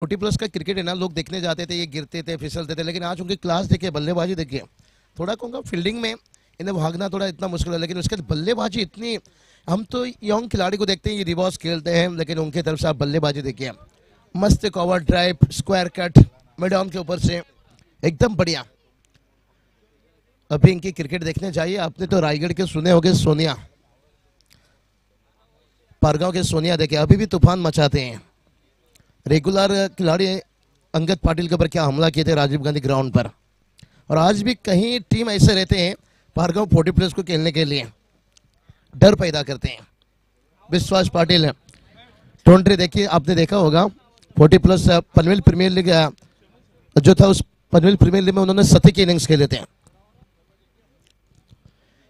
40 plus का cricket है ना, लोग देखने जाते थे, ये गिरते थे, फिसलते थे, लेकिन आज उनकी क्लास देखिए, बल्लेबाजी देखिए। थोड़ा कहूँगा फील्डिंग में इन्हें भागना थोड़ा इतना मुश्किल है, लेकिन उसके बाद बल्लेबाजी इतनी। हम तो यंग खिलाड़ी को देखते हैं, ये रिवर्स खेलते हैं, लेकिन उनकी तरफ से आप बल्लेबाजी देखिए, मस्त cover drive, square cut, mid on के ऊपर से, एकदम बढ़िया। अभी इनकी क्रिकेट देखने जाइए। आपने तो रायगढ़ के सुने होंगे सोनिया, पारगांव के सोनिया देखिए, अभी भी तूफान मचाते हैं। रेगुलर खिलाड़ी अंगद पाटिल के ऊपर क्या हमला किए थे राजीव गांधी ग्राउंड पर, और आज भी कहीं टीम ऐसे रहते हैं भार्गव 40 प्लस को खेलने के लिए डर पैदा करते हैं। विश्वास पाटिल टोंट्री देखिए, आपने देखा होगा 40 प्लस पनवेल प्रीमियर लीग जो था, उस पनवेल प्रीमियर लीग में उन्होंने 70 की इनिंग्स खेले थे,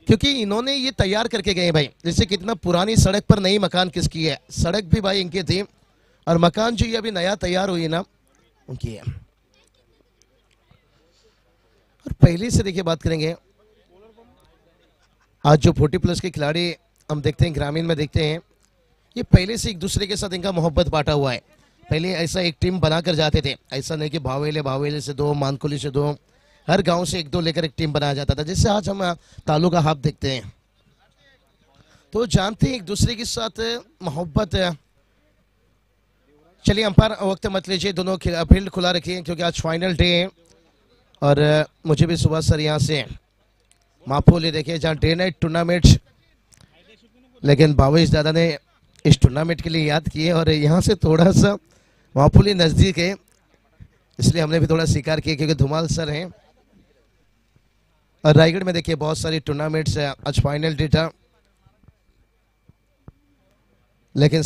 क्योंकि इन्होंने ये तैयार करके गए भाई। जैसे कितना पुरानी सड़क पर नई मकान किसकी है, सड़क भी भाई इनकी थी, और मकान जो ये अभी नया तैयार हुई ना, उनकी है। और पहले से देखिए बात करेंगे, आज जो 40 प्लस के खिलाड़ी हम देखते हैं, ग्रामीण में देखते हैं, ये पहले से एक दूसरे के साथ इनका मोहब्बत बांटा हुआ है। पहले ऐसा एक टीम बनाकर जाते थे, ऐसा नहीं कि भावेले भावेले से दो, मानकुली से दो, हर गांव से एक दो लेकर एक टीम बनाया जाता था। जैसे आज हम तालुका हाफ देखते हैं, तो जानते हैं एक दूसरे के साथ मोहब्बत। चलिए अंपायर वक्त मत लीजिए, दोनों फील्ड खुला रखिए, क्योंकि आज फाइनल डे है। और मुझे भी सुबह सर यहाँ से माफोली देखिए, जहाँ डे नाइट टूर्नामेंट, लेकिन भावेश दादा ने इस टूर्नामेंट के लिए याद किए, और यहाँ से थोड़ा सा माफोली नज़दीक है, इसलिए हमने भी थोड़ा स्वीकार किया, क्योंकि धुमाल सर हैं। और रायगढ़ में देखिए बहुत सारी टूर्नामेंट्स है, आज फाइनल डे था, लेकिन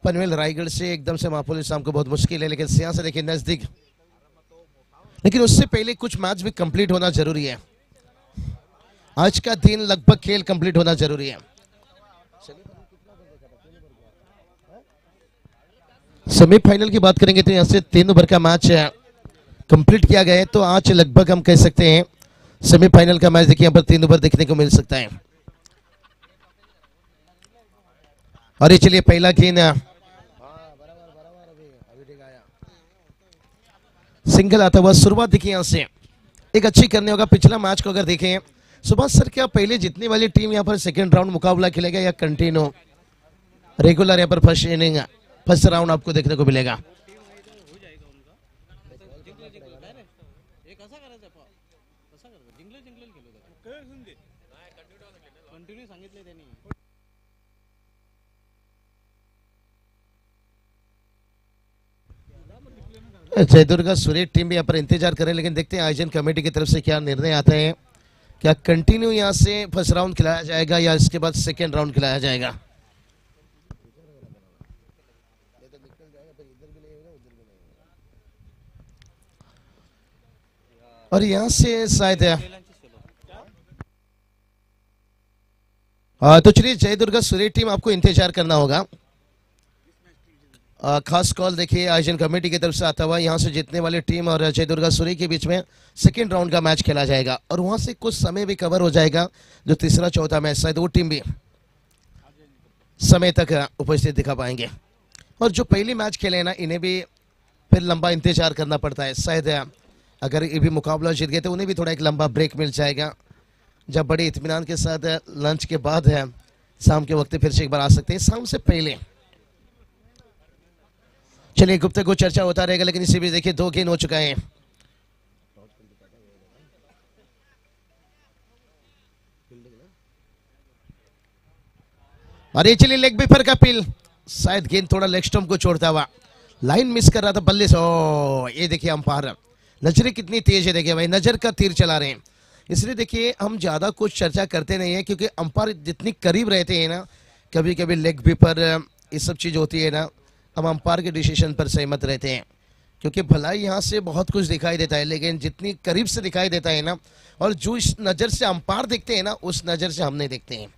पनवेल रायगढ़ से एकदम से माफोली शाम को बहुत मुश्किल है, लेकिन यहाँ से देखिए नज़दीक। लेकिन उससे पहले कुछ मैच भी कंप्लीट होना जरूरी है। आज का दिन लगभग खेल कंप्लीट होना जरूरी है। सेमीफाइनल की बात करेंगे तो यहाँ से 3 ओवर का मैच कंप्लीट किया गया है, तो आज लगभग हम कह सकते हैं सेमीफाइनल का मैच देखिए, यहाँ पर 3 ओवर देखने को मिल सकता है। और ये चलिए पहला गेंद सिंगल आता हुआ, शुरुआत देखिए यहाँ से एक अच्छी करने होगा। पिछला मैच को अगर देखें सुभाष सर, क्या पहले जीतने वाली टीम यहाँ पर सेकंड राउंड मुकाबला खेलेगा या कंटिन्यू रेगुलर यहाँ पर फर्स्ट इनिंग फर्स्ट राउंड आपको देखने को मिलेगा? जयदुर्गा सूर्य टीम भी यहाँ पर इंतजार करें, लेकिन देखते हैं आयोजन कमेटी की तरफ से क्या निर्णय आता है। क्या कंटिन्यू यहाँ से फर्स्ट राउंड खिलाया जाएगा या इसके बाद सेकेंड राउंड खिलाया जाएगा? और यहाँ से शायद तो चलिए जयदुर्गा सूर्य टीम आपको इंतजार करना होगा। खास कॉल देखिए आयोजन कमेटी की तरफ से आता हुआ, यहाँ से जीतने वाली टीम और जयदुर्गा सूर्य के बीच में सेकेंड राउंड का मैच खेला जाएगा, और वहाँ से कुछ समय भी कवर हो जाएगा। जो तीसरा चौथा मैच शायद वो टीम भी समय तक उपस्थित दिखा पाएंगे, और जो पहली मैच खेले हैं ना, इन्हें भी फिर लंबा इंतजार करना पड़ता है। शायद अगर ये भी मुकाबला जीत गए तो उन्हें भी थोड़ा एक लंबा ब्रेक मिल जाएगा, जब बड़े इत्मीनान के साथ लंच के बाद है शाम के वक्त फिर से एक बार आ सकते हैं। शाम से पहले चलिए गुप्तगो चर्चा होता रहेगा, लेकिन इसी बीच देखिए 2 गेंद हो चुका है। अरे चलिए लेग बिफर का पिल, शायद गेंद थोड़ा लेग स्टंप को छोड़ता हुआ, लाइन मिस कर रहा था बल्ले से। ओ ये देखिए अंपायर नजरें कितनी तेज है, देखिए भाई नजर का तीर चला रहे हैं। इसलिए देखिए हम ज्यादा कुछ चर्चा करते नहीं है, क्योंकि अंपायर जितनी करीब रहते हैं ना, कभी कभी लेग बिफर ये सब चीज होती है ना, हम अंपायर के डिसीजन पर सहमत रहते हैं, क्योंकि भलाई यहाँ से बहुत कुछ दिखाई देता है, लेकिन जितनी करीब से दिखाई देता है ना, और जो इस नज़र से अंपायर देखते हैं ना, उस नज़र से हम नहीं देखते हैं।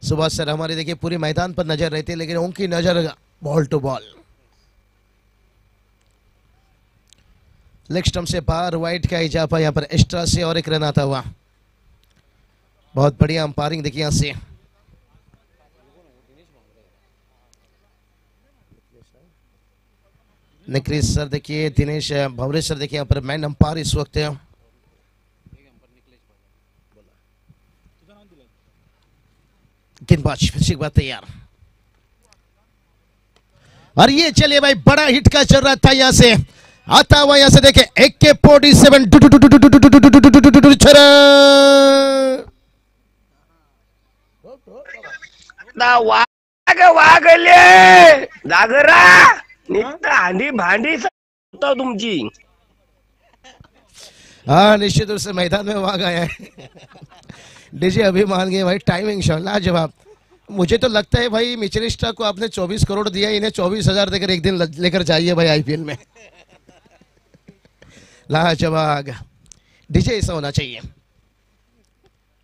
सुभाष सर हमारे देखिए पूरे मैदान पर नजर रहती है, लेकिन उनकी नजर ball to ball, leg stump से बाहर, वाइट का इजाफा यहाँ पर एक्स्ट्रा से, और एक रन आता हुआ। बहुत बढ़िया अंपायरिंग देखिए यहाँ से। निक्रिस सर देखिए, दिनेश भवरे सर देखिए यहाँ पर मैन अंपायर इस वक्त है। गेंदबाज फिर से एक बार तैयार, और ये चलिए भाई बड़ा हिट का चल रहा था, यहां से आता हुआ, यहां से देखे AK-47 वागले जागरा नित्य हांडी भांडी होता तुमची। हाँ निश्चित रूप से मैदान में वाग आया है। डीजे अभी मान गए भाई, टाइमिंग शॉट लाजवाब। मुझे तो लगता है भाई मिचेल स्टार्क को आपने 24 करोड़ दिया, इन्हें 24,000 देकर एक दिन लेकर जाइए भाई IPL में। लाजवाब डीजे, ऐसा होना चाहिए।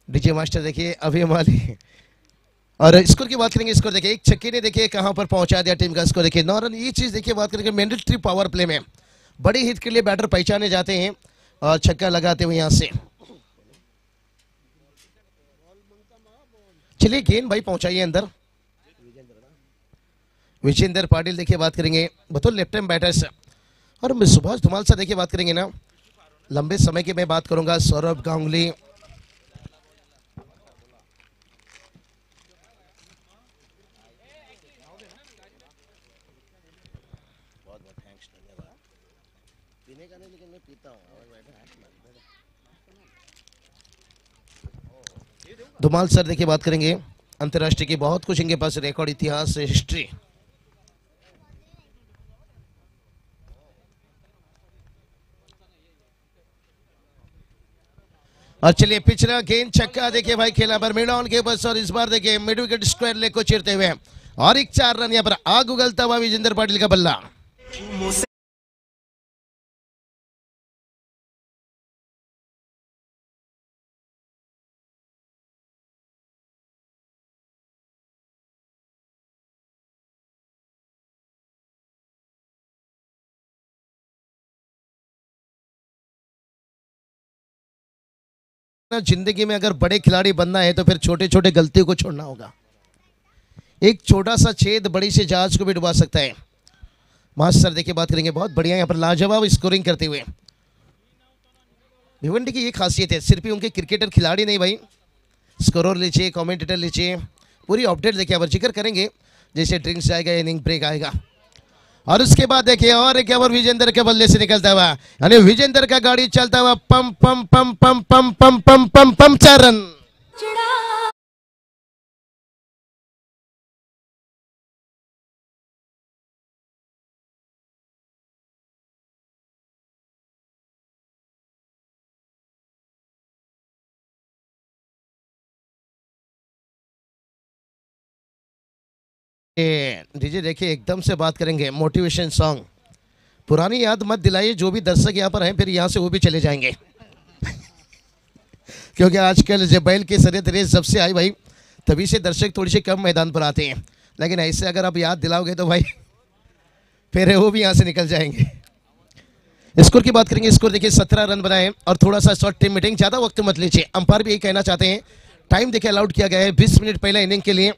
डीजे मास्टर देखिए अभी माली, और स्कोर की बात करेंगे, स्कोर देखिए एक छक्के ने देखिए कहां पर पहुंचा दिया टीम का स्कोर देखिए 9 रन। ये चीज देखिए बात करेंगे मैंडेटरी पावर प्ले में बड़ी हिट के लिए बैटर पहचाने जाते हैं और छक्का लगाते हुए यहां से। चलिए गेंद भाई पहुंचाइए अंदर। विजेंद्र पाटिल देखिए बात करेंगे बतौर लेफ्ट हैंड बैटर्स, और सुभाष धुमाल से देखिए बात करेंगे ना, लंबे समय की मैं बात करूंगा सौरभ गांगुली, धुमाल सर देखिए बात करेंगे अंतर्राष्ट्रीय की बहुत कुछ इनके पास रिकॉर्ड, इतिहास, हिस्ट्री। और चलिए पिछला गेंद छक्का देखिए भाई खेला पर मिड ऑन के बस, और इस बार देखिए मिड विकेट स्क्वायर लेग को चीरते हुए और एक 4 रन यहां पर आग उगलता हुआ विजेंद्र पाटिल का बल्ला। जिंदगी में अगर बड़े खिलाड़ी बनना है तो फिर छोटे छोटे गलतियों को छोड़ना होगा। एक छोटा सा छेद बड़ी सी जहाज को भी डुबा सकता है। मास्टर देखिए बात करेंगे बहुत बढ़िया यहाँ पर लाजवाब स्कोरिंग करते हुए। भिवंडी की ये खासियत है, सिर्फ ही उनके क्रिकेटर खिलाड़ी नहीं भाई, स्कोरर लीजिए, कमेंटेटर लीजिए, पूरी अपडेट देखिए अब जिक्र करेंगे जैसे ड्रिंक्स आएगा, इनिंग ब्रेक आएगा, और उसके बाद देखिए और एक ओवर विजेंद्र के बल्ले से निकलता हुआ, यानी विजेंद्र का गाड़ी चलता हुआ पम पम पम पम पम पम पम पम पम 4 रन। डीजे देखिए एकदम से बात करेंगे मोटिवेशन सॉन्ग, पुरानी याद मत दिलाइए, जो भी दर्शक यहाँ पर हैं फिर यहाँ से वो भी चले जाएंगे। क्योंकि आजकल जब बैल की सरियत रेस जब से आई भाई तभी से दर्शक थोड़ी सी कम मैदान पर आते हैं, लेकिन ऐसे अगर आप याद दिलाओगे तो भाई फिर वो भी यहाँ से निकल जाएंगे। स्कोर की बात करेंगे, स्कोर देखिए 17 रन बनाए और थोड़ा सा शॉर्ट टीम मीटिंग, ज़्यादा वक्त मत लीजिए। अंपायर भी यही कहना चाहते हैं, टाइम देखिए अलाउड किया गया है 20 मिनट पहले इनिंग के लिए।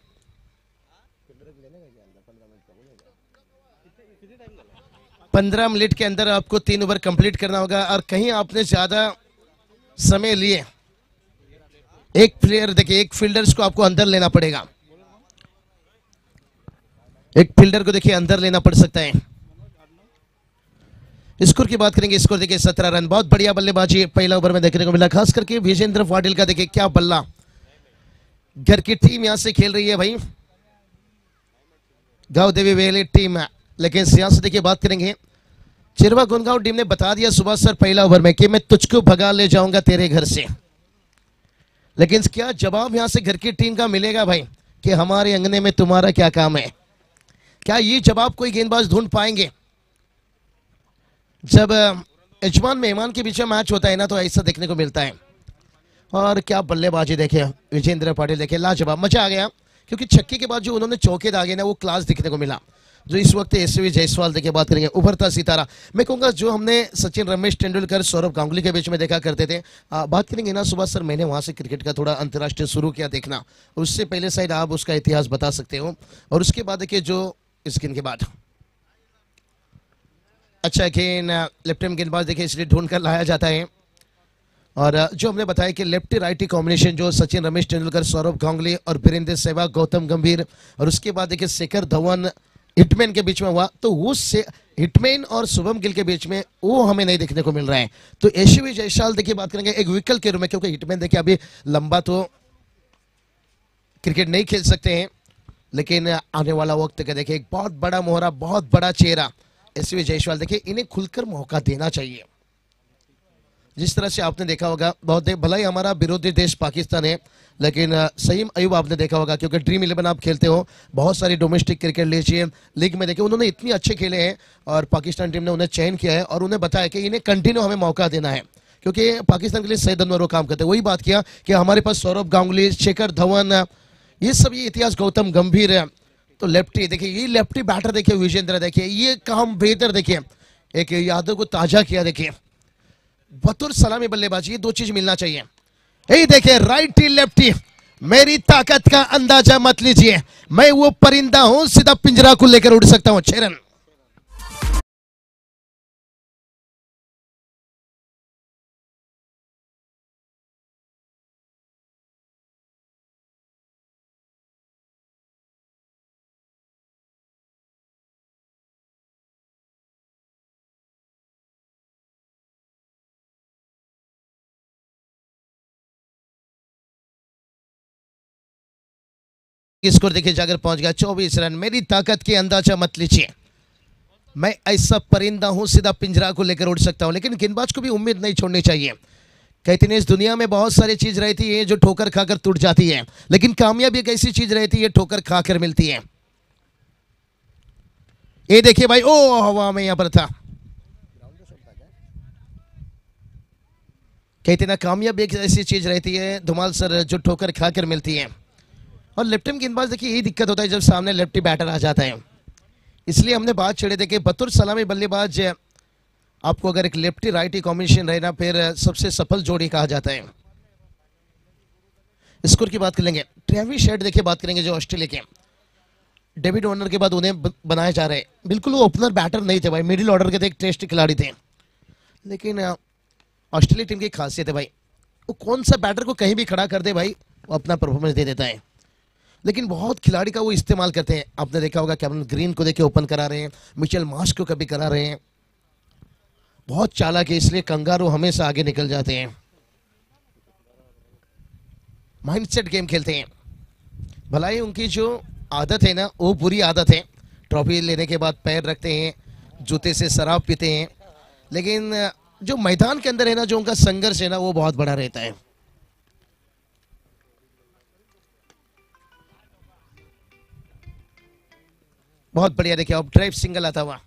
15 मिनट के अंदर आपको 3 ओवर कंप्लीट करना होगा, और कहीं आपने ज्यादा समय लिए, एक प्लेयर देखिए एक फील्डर्स को आपको अंदर लेना पड़ेगा, एक फील्डर को देखिए अंदर लेना पड़ सकता है। स्कोर की बात करेंगे, स्कोर देखिए 17 रन, बहुत बढ़िया बल्लेबाजी पहला ओवर में देखने को मिला, खास करके विजेंद्र पाटिल का देखिए क्या बल्ला। घर की टीम यहां से खेल रही है भाई, गांव देवी वेले टीम, लेकिन यहां से देखिए बात करेंगे चिरवा गुनगांव टीम ने बता दिया सुबह सर पहला ओवर में कि मैं तुझको भगा ले जाऊंगा तेरे घर से, लेकिन क्या जवाब यहां से घर की टीम का मिलेगा भाई कि हमारे अंगने में तुम्हारा क्या काम है? क्या ये जवाब कोई गेंदबाज ढूंढ पाएंगे? जब यजमान मेहमान के बीच में मैच होता है ना तो ऐसा देखने को मिलता है। और क्या बल्लेबाजी देखे विजेंद्र पाटिल, देखे लाजवाब, मजा आ गया, क्योंकि छक्के के बाद जो उन्होंने चौके दागे ना वो क्लास दिखने को मिला। जो इस वक्त एसवी जायसवाल देखिए बात करेंगे उभरता सितारा, मैं कहूँगा जो हमने सचिन, रमेश तेंदुलकर, सौरभ गांगुली के बीच में देखा करते थे। बात करेंगे ना सुबह सर, मैंने वहाँ से क्रिकेट का थोड़ा अंतर्राष्ट्रीय शुरू किया देखना, उससे पहले शायद आप उसका इतिहास बता सकते हो। और उसके बाद देखिए जो इस गेंद के बाद अच्छा गेंद लेफ्ट हैंड गेंदबाज देखिए इसलिए ढूंढ कर लाया जाता है। और जो हमने बताया कि लेफ्टी राइटी कॉम्बिनेशन जो सचिन, रमेश तेंदुलकर, सौरव गांगुली और वीरेंद्र सहवाग, गौतम गंभीर और उसके बाद देखिए शिखर धवन, हिटमैन के बीच में हुआ, तो वो से हिटमैन और शुभम गिल के बीच में वो हमें नहीं देखने को मिल रहा है। तो यशवी जायसवाल देखिए बात करेंगे एक विकल्प के रूप में, क्योंकि हिटमैन देखिए अभी लंबा तो क्रिकेट नहीं खेल सकते हैं, लेकिन आने वाला वक्त का देखिए एक बहुत बड़ा मोहरा, बहुत बड़ा चेहरा यशवी जायसवाल, देखिए इन्हें खुलकर मौका देना चाहिए। जिस तरह से आपने देखा होगा, बहुत भला ही हमारा विरोधी देश पाकिस्तान है, लेकिन सईम अयूब आपने देखा होगा, क्योंकि ड्रीम 11 आप खेलते हो, बहुत सारी डोमेस्टिक क्रिकेट लीजिए लीग में देखिए उन्होंने इतनी अच्छे खेले हैं और पाकिस्तान टीम ने उन्हें चयन किया है और उन्हें बताया कि इन्हें कंटिन्यू हमें मौका देना है, क्योंकि पाकिस्तान के लिए सही दिन वो काम करते हैं। वही बात किया कि हमारे पास सौरभ गांगुली, शिखर धवन, ये सब ये इतिहास, गौतम गंभीर है, तो लेफ्टी देखिए, ये लेफ्टी बैटर देखिए विजेंद्र, देखिए ये काम बेहतर, देखिए एक यादव को ताजा किया, देखिए बतौर सलामी बल्लेबाजी ये दो चीज मिलना चाहिए। यही देखिए राइटी लेफ्टी, मेरी ताकत का अंदाजा मत लीजिए, मैं वो परिंदा हूं सीधा पिंजरा को लेकर उड़ सकता हूं। 6 रन। स्कोर देखिए जाकर पहुंच गया 24 रन। मेरी ताकत के अंदाजा मत लीजिए, मैं ऐसा परिंदा हूं सीधा पिंजरा को लेकर उड़ सकता हूं, लेकिन गेंदबाज को भी उम्मीद नहीं छोड़नी चाहिए। कहते हैं इस दुनिया में बहुत सारी चीज रहती है जो ठोकर खाकर टूट जाती है, लेकिन कामयाबी एक ऐसी चीज रहती है ठोकर खाकर मिलती है। ये देखिए भाई, ओ हवा में यहां पर था। कहते ना कामयाबी एक ऐसी चीज रहती है धुमाल सर जो ठोकर खाकर मिलती है। और लेफ्ट हैंड गेंदबाज देखिए यही दिक्कत होता है जब सामने लेफ्टी बैटर आ जाता है, इसलिए हमने बात छेड़े थे कि बतौर सलामी बल्लेबाज आपको अगर एक लेफ्टी राइटी कॉम्बिनेशन रहे ना, फिर सबसे सफल जोड़ी कहा जाता है। स्कोर की बात करेंगे, ट्रेविस हेड देखिए बात करेंगे जो ऑस्ट्रेलिया के डेविड वार्नर के बाद उन्हें बनाए जा रहे हैं। बिल्कुल वो ओपनर बैटर नहीं थे भाई, मिडिल ऑर्डर के थे, एक टेस्ट खिलाड़ी थे, लेकिन ऑस्ट्रेलिया टीम की खासियत है भाई, वो कौन सा बैटर को कहीं भी खड़ा कर दे भाई, वो अपना परफॉर्मेंस दे देता है, लेकिन बहुत खिलाड़ी का वो इस्तेमाल करते हैं। आपने देखा होगा कैमरन ग्रीन को देखिए ओपन करा रहे हैं, मिचेल मार्श को कभी करा रहे हैं, बहुत चालाक है, इसलिए कंगारू हमेशा आगे निकल जाते हैं, माइंडसेट गेम खेलते हैं। भलाई उनकी जो आदत है ना वो बुरी आदत है, ट्रॉफी लेने के बाद पैर रखते हैं, जूते से शराब पीते हैं, लेकिन जो मैदान के अंदर है ना जो उनका संघर्ष है ना वो बहुत बड़ा रहता है। बहुत बढ़िया देखिए अब ड्राइव सिंगल आता हुआ।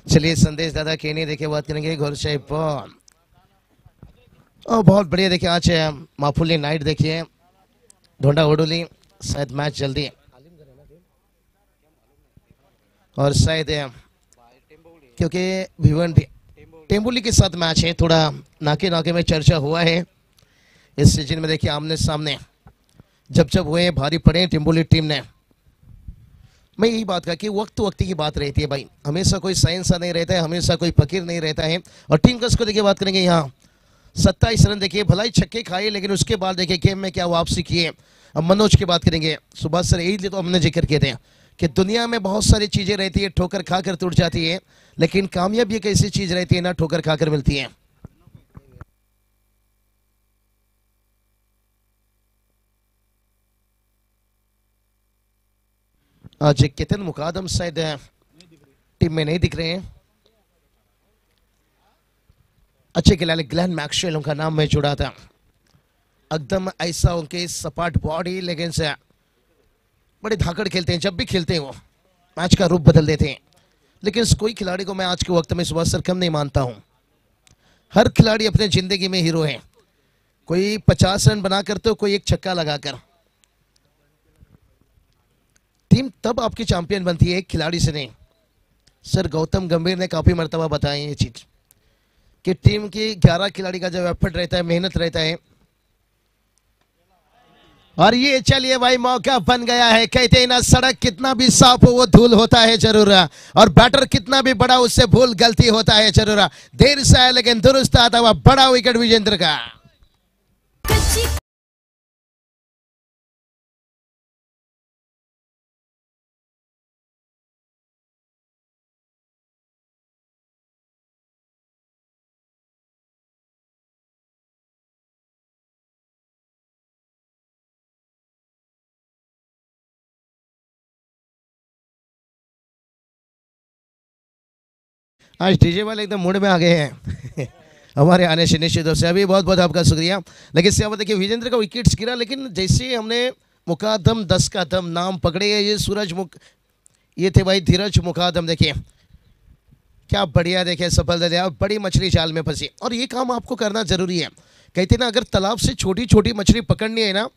चलिए संदेश दादा केनी देखिए बात करेंगे घोर साहिब। बहुत बढ़िया देखिए आज माफुली नाइट देखिए ढोंडा ओडोली, शायद मैच जल्दी और शायद क्योंकि भिवंडी टेम्बुली के साथ मैच है, थोड़ा नाके नाके में चर्चा हुआ है इस सीजन में। देखिए आमने सामने जब जब हुए भारी पड़े टेम्बुली टीम ने। मैं यही बात कहा कि वक्त वक्त की बात रहती है भाई, हमेशा कोई साइंस नहीं रहता है, हमेशा कोई फकीर नहीं रहता है। और टीम का स्कोर देखिए बात करेंगे यहाँ 27 रन देखिए, भलाई छक्के खाए, लेकिन उसके बाद देखिए गेम में क्या वापसी किए। अब मनोज की बात करेंगे, सुभाष सर यही तो हमने जिक्र किए थे कि दुनिया में बहुत सारी चीजें रहती है ठोकर खाकर टूट जाती है, लेकिन कामयाबी एक ऐसी चीज रहती है ना ठोकर खाकर मिलती है। आज केतन मुकादम शायद टीम में नहीं दिख रहे हैं। अच्छे खिलाड़ी ग्लेन मैक्सवेल उनका नाम में जुड़ा था, एकदम ऐसा उनके सपाट बॉडी, लेकिन से बड़े धाकड़ खेलते हैं, जब भी खेलते हैं वो मैच का रूप बदल देते हैं। लेकिन कोई खिलाड़ी को मैं आज के वक्त में सुभाष सर कम नहीं मानता हूं। हर खिलाड़ी अपने जिंदगी में हीरो है, कोई 50 रन बनाकर तो कोई एक छक्का लगाकर। टीम तब आपकी चैंपियन बनती है एक खिलाड़ी से नहीं। सर गौतम गंभीर ने काफी मर्तबा बताया ये चीज कि टीम की 11 खिलाड़ी का जब एफर्ट रहता है, मेहनत रहता है। और ये चलिए भाई मौका बन गया है। कहते हैं ना, सड़क कितना भी साफ हो वो धूल होता है जरूर, और बैटर कितना भी बड़ा उससे भूल गलती होता है जरूर। देर से आया लेकिन दुरुस्त आता हुआ बड़ा विकेट विजेंद्र का। आज डीजे वाले एकदम मूड में आ गए हैं हमारे आने से निश्चित रूप से अभी बहुत बहुत आपका शुक्रिया। लेकिन इससे अब देखिए विजेंद्र का विकेट गिरा, लेकिन जैसे हमने मुकादम 10 का दम नाम पकड़े, ये ये थे भाई धीरज मुकादम। देखिए क्या बढ़िया, देखिए सफल दिया, बड़ी मछली जाल में फंसी। और ये काम आपको करना जरूरी है। कहते ना, अगर तालाब से छोटी छोटी मछली पकड़नी है ना,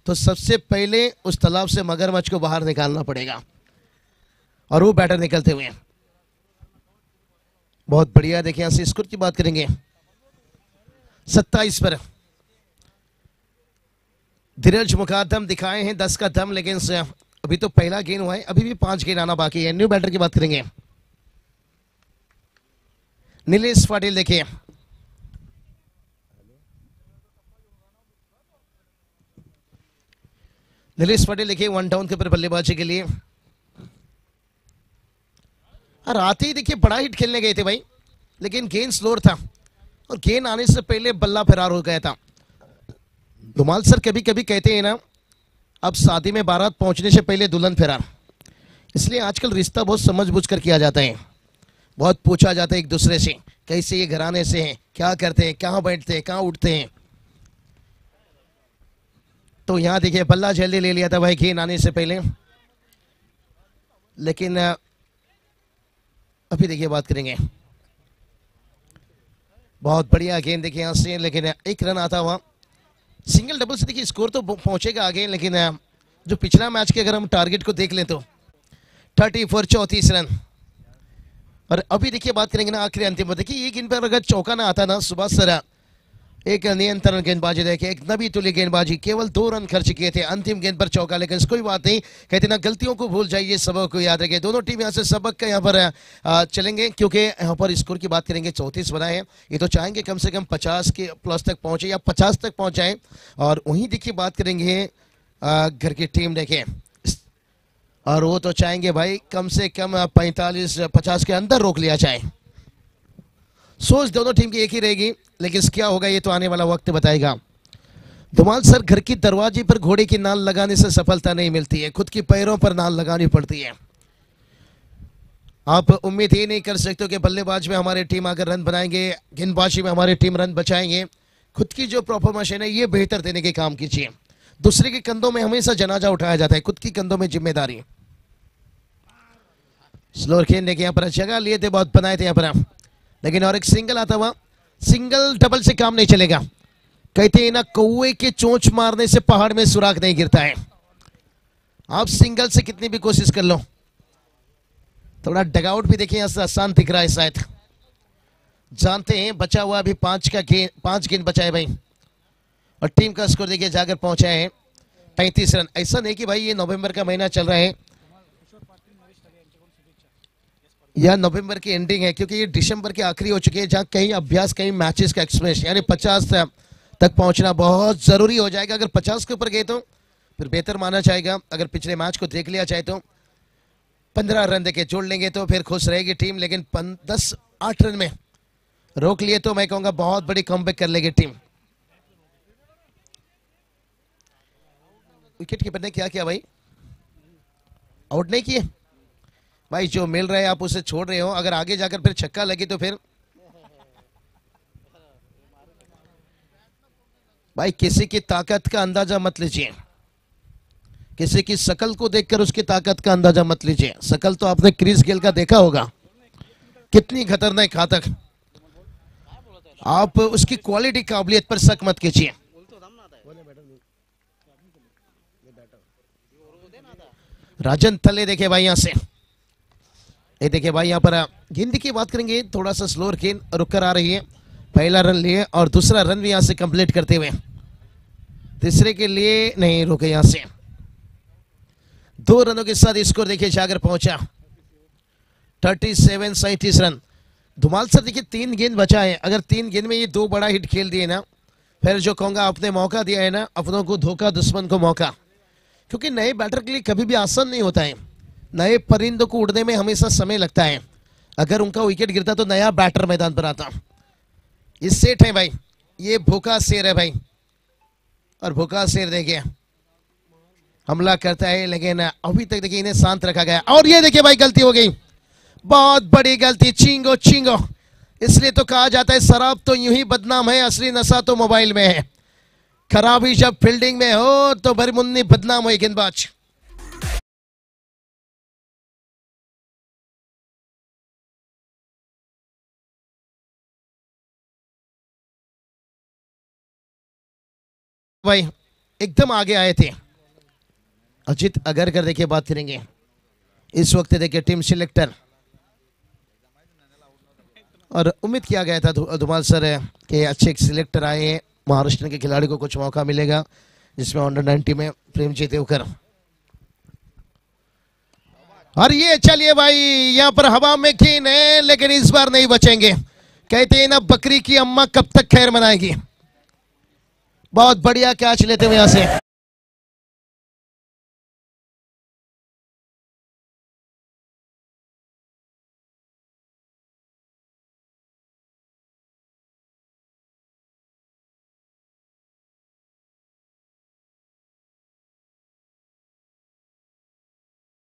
तो सबसे पहले उस तालाब से मगरमच्छ को बाहर निकालना पड़ेगा, और वो बैटर निकलते हुए बहुत बढ़िया। देखिए यहां से स्कोर की बात करेंगे 27 पर धीरज मुकादम दिखाए हैं 10 का दम, लेकिन अभी तो पहला गेंद हुआ है, अभी भी 5 गेंद आना बाकी है। न्यू बैटर की बात करेंगे नीलेश पाटिल। देखिए नीलेश पाटिल देखिए 1 डाउन के ऊपर बल्लेबाजी के लिए। और आते ही देखिए बड़ा हिट खेलने गए थे भाई, लेकिन गेंद स्लोर था और गेंद आने से पहले बल्ला फरार हो गया था। धुमाल सर कभी कभी कहते हैं ना, अब शादी में बारात पहुंचने से पहले दुल्हन फरार। इसलिए आजकल रिश्ता बहुत समझ-बूझ कर किया जाता है, बहुत पूछा जाता है एक दूसरे से, कैसे ये घराने से हैं, क्या करते हैं, कहाँ बैठते हैं, कहाँ उठते हैं। तो यहां देखिए बल्ला जल्दी ले लिया था भाई गेंद आने से पहले, लेकिन अभी देखिए बात करेंगे बहुत बढ़िया गेंद देखिए यहां से, लेकिन 1 रन आता हुआ। सिंगल डबल से देखिए स्कोर तो पहुंचेगा आगे, लेकिन जो पिछला मैच के अगर हम टारगेट को देख लें तो 34 रन। और अभी देखिए बात करेंगे ना आखिरी अंतिम, देखिए ये गेंद पर अगर चौका ना आता ना, सुबह सर एक नियंत्रण गेंदबाजी देखिए, एक नबी तुल्य गेंदबाजी, केवल 2 रन खर्च किए थे अंतिम गेंद पर चौका। लेकिन कोई बात नहीं, कहते ना गलतियों को भूल जाइए, सबक को याद रखिए। दोनों टीम यहाँ से सबक का यहाँ पर चलेंगे, क्योंकि यहाँ पर स्कोर की बात करेंगे 34 बनाए हैं। ये तो चाहेंगे कम से कम 50 के प्लस तक पहुंचे या 50 तक पहुंच जाए। और वहीं देखिए बात करेंगे घर की टीम देखिए, और वो तो चाहेंगे भाई कम से कम 45-50 के अंदर रोक लिया जाए। सोच दोनों टीम की एक ही रहेगी, लेकिन क्या होगा ये तो आने वाला वक्त बताएगा। धुमाल सर, घर की दरवाजे पर घोड़े की नाल लगाने से सफलता नहीं मिलती है, खुद की पैरों पर नाल लगानी पड़ती है। आप उम्मीद ये नहीं कर सकते कि बल्लेबाज में हमारी टीम अगर रन बनाएंगे, गेंदबाजी में हमारी टीम रन बचाएंगे। खुद की जो परफॉर्मेंस है ना, ये बेहतर देने के काम कीजिए। दूसरे के कंधों में हमेशा जनाजा उठाया जाता है, खुद की कंधों में जिम्मेदारी। स्लोर खेलने के यहाँ पर जगह लिए थे, बहुत बनाए थे यहाँ पर, लेकिन और एक सिंगल आता हुआ। सिंगल डबल से काम नहीं चलेगा, कहते हैं ना कौवे के चोंच मारने से पहाड़ में सुराख नहीं गिरता है। आप सिंगल से कितनी भी कोशिश कर लो। थोड़ा डगआउट भी देखिए, यहां से आसान दिख रहा है शायद, जानते हैं बचा हुआ अभी 5 गेंद बचाए भाई, और टीम का स्कोर देखिए जाकर पहुंचा है 35 रन। ऐसा नहीं कि भाई ये नवंबर का महीना चल रहा है या नवंबर की एंडिंग है, क्योंकि ये दिसंबर के आखिरी हो चुकी है, जहां कई अभ्यास, कई मैचेस का एक्सपीरियंस, यानी 50 तक पहुंचना बहुत जरूरी हो जाएगा। अगर 50 के ऊपर गए तो फिर बेहतर माना जाएगा। अगर पिछले मैच को देख लिया जाए तो 15 रन देके जोड़ लेंगे तो फिर खुश रहेगी टीम, लेकिन 8 रन में रोक लिए तो मैं कहूंगा बहुत बड़ी कमबैक कर लेगी टीम। विकेट कीपर ने क्या किया भाई? आउट नहीं किए भाई, जो मिल रहा है आप उसे छोड़ रहे हो। अगर आगे जाकर फिर छक्का लगे तो फिर भाई किसी की ताकत का अंदाजा मत लीजिए, किसी की शकल को देखकर उसकी ताकत का अंदाजा मत लीजिए। शकल तो आपने क्रिस गेल का देखा होगा, कितनी खतरनाक घातक। आप उसकी क्वालिटी काबिलियत पर शक मत कीजिए। राजन थले देखे भाई यहाँ से, ये देखिए भाई यहाँ पर गेंद की बात करेंगे, थोड़ा सा स्लोअर गेंद रुक कर आ रही है। पहला रन लिए और दूसरा रन भी यहाँ से कंप्लीट करते हुए, तीसरे के लिए नहीं रुके यहाँ से। 2 रनों के साथ स्कोर देखिए जाकर पहुंचा 37 रन। धुमाल सर देखिए 3 गेंद बचा है, अगर 3 गेंद में ये 2 बड़ा हिट खेल दिए ना, फिर जो कहूंगा आपने मौका दिया है ना, अपनों को धोखा दुश्मन को मौका। क्योंकि नए बैटर के लिए कभी भी आसान नहीं होता है, नए परिंदों को उड़ने में हमेशा समय लगता है। अगर उनका विकेट गिरता तो नया बैटर मैदान पर आता। ये सेठ है भाई, ये भूखा शेर है भाई, और भूखा शेर देखिए हमला करता है, लेकिन अभी तक देखिए इन्हें शांत रखा गया। और ये देखिए भाई गलती हो गई, बहुत बड़ी गलती, चिंगो चिंगो। इसलिए तो कहा जाता है शराब तो यूं ही बदनाम है, असली नशा तो मोबाइल में है। खराबी जब फील्डिंग में हो तो बरमुन्नी बदनाम हो गेंदबाज। भाई एकदम आगे आए थे अजित अगरकर, देखिए बात करेंगे इस वक्त देखिए टीम सिलेक्टर, और उम्मीद किया गया था धुमाल सर के अच्छे सिलेक्टर आए हैं, महाराष्ट्र के खिलाड़ी को कुछ मौका मिलेगा, जिसमें अंडर 90 में प्रेमजीत देवकर। और ये चलिए भाई यहाँ पर हवा में गेंद है, लेकिन इस बार नहीं बचेंगे। कहते हैं ना बकरी की अम्मा कब तक खैर मनाएगी। बहुत बढ़िया कैच लेते हुए यहां से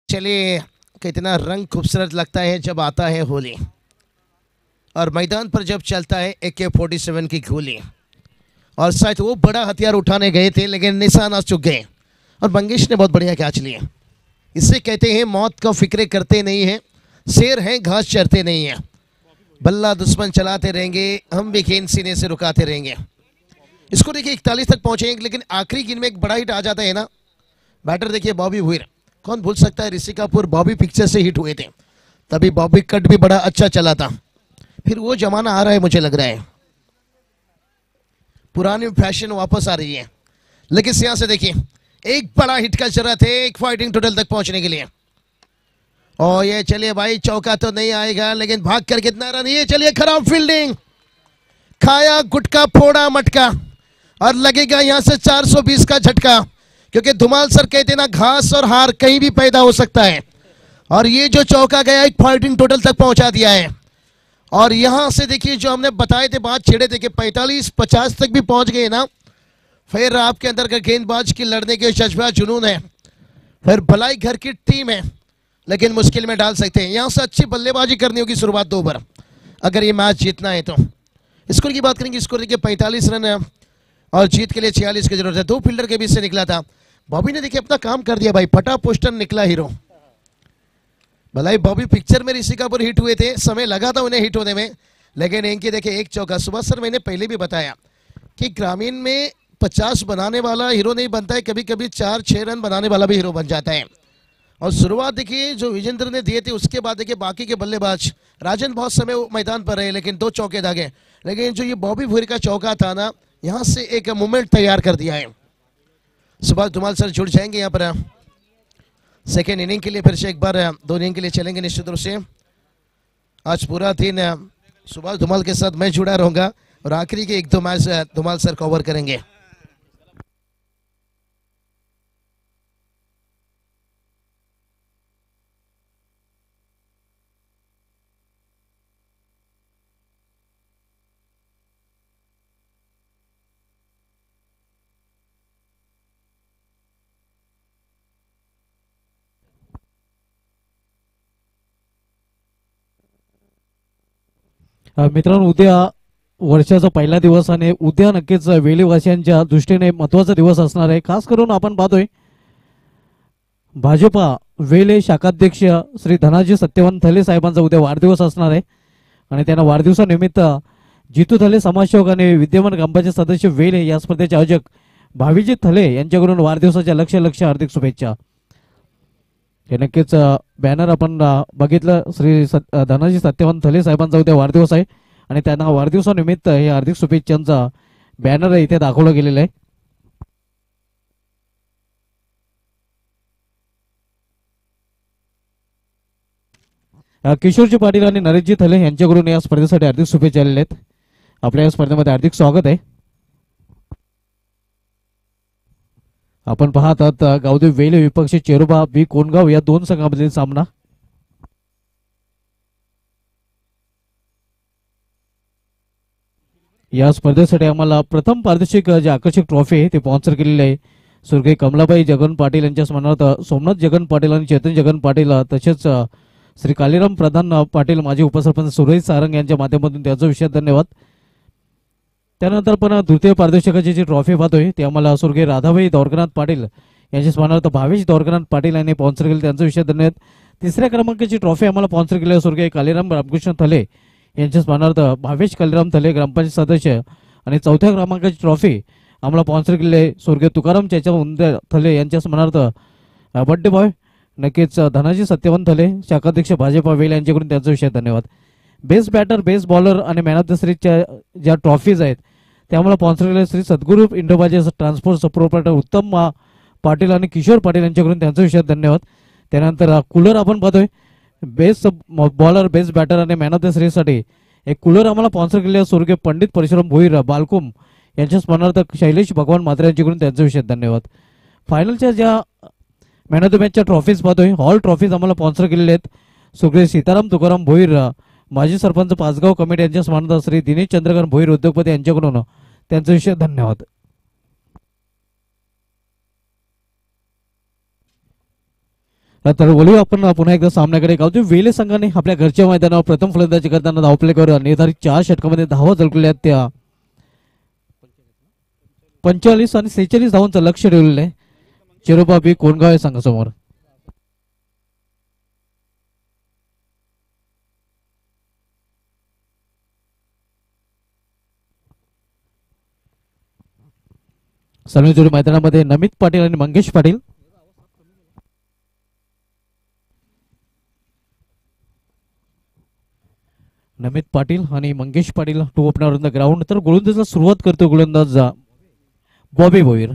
चलिए, कितना रंग खूबसूरत लगता है जब आता है होली, और मैदान पर जब चलता है AK-47 की गोली। और शायद वो बड़ा हथियार उठाने गए थे, लेकिन निशाना चुक गए, और मंगेश ने बहुत बढ़िया कैच लिया। इसे कहते हैं मौत का फिक्रे करते नहीं है, शेर हैं घास चरते नहीं है। बल्ला दुश्मन चलाते रहेंगे, हम भी गेंद सीने से रुकाते रहेंगे। इसको देखिए 41 तक पहुंचेंगे, लेकिन आखिरी गेंद में एक बड़ा हिट आ जाता है ना। बैटर देखिए बॉबी भुईर, कौन भूल सकता है ऋषि कपूर बॉबी पिक्चर से हिट हुए थे, तभी बॉबी कट भी बड़ा अच्छा चला था। फिर वो जमाना आ रहा है, मुझे लग रहा है पुरानी फैशन वापस आ रही है। लेकिन यहां से देखिए एक बड़ा हिट का जरूरत है एक फाइटिंग टोटल तक पहुंचने के लिए। और ये चलिए भाई चौका तो नहीं आएगा, लेकिन भाग कर कितना रन, ये चलिए खराब फील्डिंग, खाया गुटका फोड़ा मटका, और लगेगा यहां से 420 का झटका। क्योंकि धुमाल सर कहते ना घास और हार कहीं भी पैदा हो सकता है, और ये जो चौका गया एक फाइटिंग टोटल तक पहुंचा दिया है। और यहां से देखिए जो हमने बताए थे बात छेड़े थे कि 45-50 तक भी पहुंच गए ना, फिर आपके अंदर का गेंदबाज की लड़ने के जज्बा जुनून है, फिर भलाई घर की टीम है, लेकिन मुश्किल में डाल सकते हैं। यहां से अच्छी बल्लेबाजी करनी होगी शुरुआत 2 ओवर, अगर ये मैच जीतना है तो। स्कोर की बात करेंगे, स्कोर देखिए 45 रन है, और जीत के लिए 46 की जरूरत है। 2 फील्डर के बीच से निकला था, बॉबी ने देखिए अपना काम कर दिया भाई, फटा पोस्टर निकला हीरो। भलाई बॉबी पिक्चर में ऋषि कपूर हिट हुए थे, समय लगा था उन्हें हिट होने में, लेकिन इनकी देखिए एक चौका। सुभाष सर मैंने पहले भी बताया कि ग्रामीण में 50 बनाने वाला हीरो नहीं बनता है, कभी कभी 4-6 रन बनाने वाला भी हीरो बन जाता है। और शुरुआत देखिए जो विजेंद्र ने दिए थे, उसके बाद देखिए बाकी के बल्लेबाज, राजन बहुत समय मैदान पर रहे, लेकिन 2 चौके दागे, लेकिन जो ये बॉबी भुईर का चौका था ना, यहाँ से एक मूवमेंट तैयार कर दिया है। सुभाष धुमाल सर जुड़ जाएंगे यहाँ पर सेकेंड इनिंग के लिए, फिर से एक बार 2 इनिंग के लिए चलेंगे निश्चित रूप से। आज पूरा दिन सुभाष धुमाल के साथ मैं जुड़ा रहूंगा, और आखिरी के 1-2 मैच धुमाल सर कवर करेंगे। मित्रांनो, उद्या वर्षाचा पहिला दिवस आणि उद्या नक्कीच वेलीवासियांच्या दृष्टीने महत्त्वाचा दिवस असणार आहे। खास करून आपण पाहतोय भाजपा वेले शाखाध्यक्ष श्री धनाजी सत्यवान थले साहेबांचा उद्या वाढदिवस असणार आहे, आणि त्यांना वाढदिवसानिमित्त जितू थले समाजसेवक आणि विद्यमान ग्रामपंचायत सदस्य वेले या स्पर्धेचे आयोजक भावीजी थले यांच्याकडून वाढदिवसाच्या लक्ष लक्ष हार्दिक शुभेच्छा. हे नक्कीच बॅनर आपण बघितलं. श्री धनाजी सत्यवान थले साहेबांचा उद्या वाढदिवस आहे आणि त्यांना वाढदिवसानिमित्त हे हार्दिक शुभेच्छांचा बॅनर इथे दाखवलं गेलेलं आहे. किशोरजी पाटील आणि नरेशजी थले यांच्याकडून या स्पर्धेसाठी हार्दिक शुभेच्छा आलेल्या आहेत. आपल्या या स्पर्धेमध्ये हार्दिक स्वागत आहे. आपण पाहत आहात गावदेव वेले विपक्ष चेरोबा बी कोणगाव या दोन संघामधील सामना. या स्पर्धेसाठी आम्हाला प्रथम पारितोषिक जे आकर्षक ट्रॉफी आहे ते स्पॉन्सर केलेले आहे स्वर्गीय कमलाबाई जगन पाटील यांच्या स्मरणार्थ सोमनाथ जगन पाटील आणि चेतन जगन पाटील तसेच श्री कालीराम प्रधान पाटील माजी उपसरपंच सुरेश सारंग यांच्या माध्यमातून त्याचा विशेष धन्यवाद. त्यानंतर पण तृतीय पारितोषिकाची जी ट्रॉफी पाहतोय ते आम्हाला स्वर्गीय राधाबाई दौरकनाथ पाटील यांच्या स्मरणार्थ भावेश दौरकनाथ पाटील यांनी स्पॉन्सर केले, त्यांचा विशेष धन्यवाद. तिसऱ्या क्रमांकाची ट्रॉफी आम्हाला स्पॉन्सर केली आहे स्वर्गीय कालीराम रामकृष्ण थले यांच्या स्मरणार्थ भावेश कालीराम थले ग्रामपंचायत सदस्य. आणि चौथ्या क्रमांकाची ट्रॉफी आम्हाला स्पॉन्सर केली आहे स्वर्गीय तुकाराम चेचा उंदे थले यांच्या स्मरणार्थ बड्डे बॉय नक्कीच धनाजी सत्यवान थले शाखाध्यक्ष भाजपा वेल यांच्याकडून त्यांचा विशेष धन्यवाद. बेस्ट बॅटर, बेस्ट बॉलर आणि मॅन ऑफ द सिरीजच्या ज्या ट्रॉफीज आहेत ते आम्हाला स्पॉन्सर केले श्री सद्गुरू इंडोबाजी ट्रान्सपोर्ट प्रोप्रायटर उत्तम पाटील आणि किशोर पाटील यांच्याकडून त्यांचा विशेष धन्यवाद. त्यानंतर कूलर आपण पाहतोय बेस्ट बॉलर, बेस्ट बॅटर आणि मॅन ऑफ द सिरीजसाठी एक कूलर आम्हाला स्पॉन्सर केले स्वर्गीय पंडित परशुराम भोईर बालकुम यांच्या स्मरणार्थ शैलेश भगवान मात्रे यांच्याकडून त्यांचा विशेष धन्यवाद. फायनलच्या ज्या मॅन ऑफ द मॅचच्या ट्रॉफीज पाहतोय ऑल ट्रॉफीज आम्हाला स्पॉन्सर केलेले आहेत स्वर्गीय सीताराम तुकाराम भोईर माजी सरपंच पाचगाव कमिटी यांच्या स्मरणार्थ श्री दिनेश चंद्रकांत भोईर उद्योगपती यांच्याकडून त्यांचा विशेष धन्यवाद. तर बोलूया आपण पुन्हा एकदा सामन्याकडे. गावदेव वेले संघाने आपल्या घरच्या मैदानावर प्रथम फलंदाजी करताना धावफलकावर निर्धारित 4 षटकामध्ये धावा झळकल्या त्या 45 आणि 46 धावांचं लक्ष ठेवलेलं आहे चेरोबा बी कोणगाव या संघासमोर. सलमी जोडी मैदानामध्ये नमित पाटील आणि मंगेश पाटील. नमित पाटील आणि Mangesh Patil two opener on the ground. तर गोलंदाजीला सुरुवात करतो गोलंदाज बॉबी भोईर.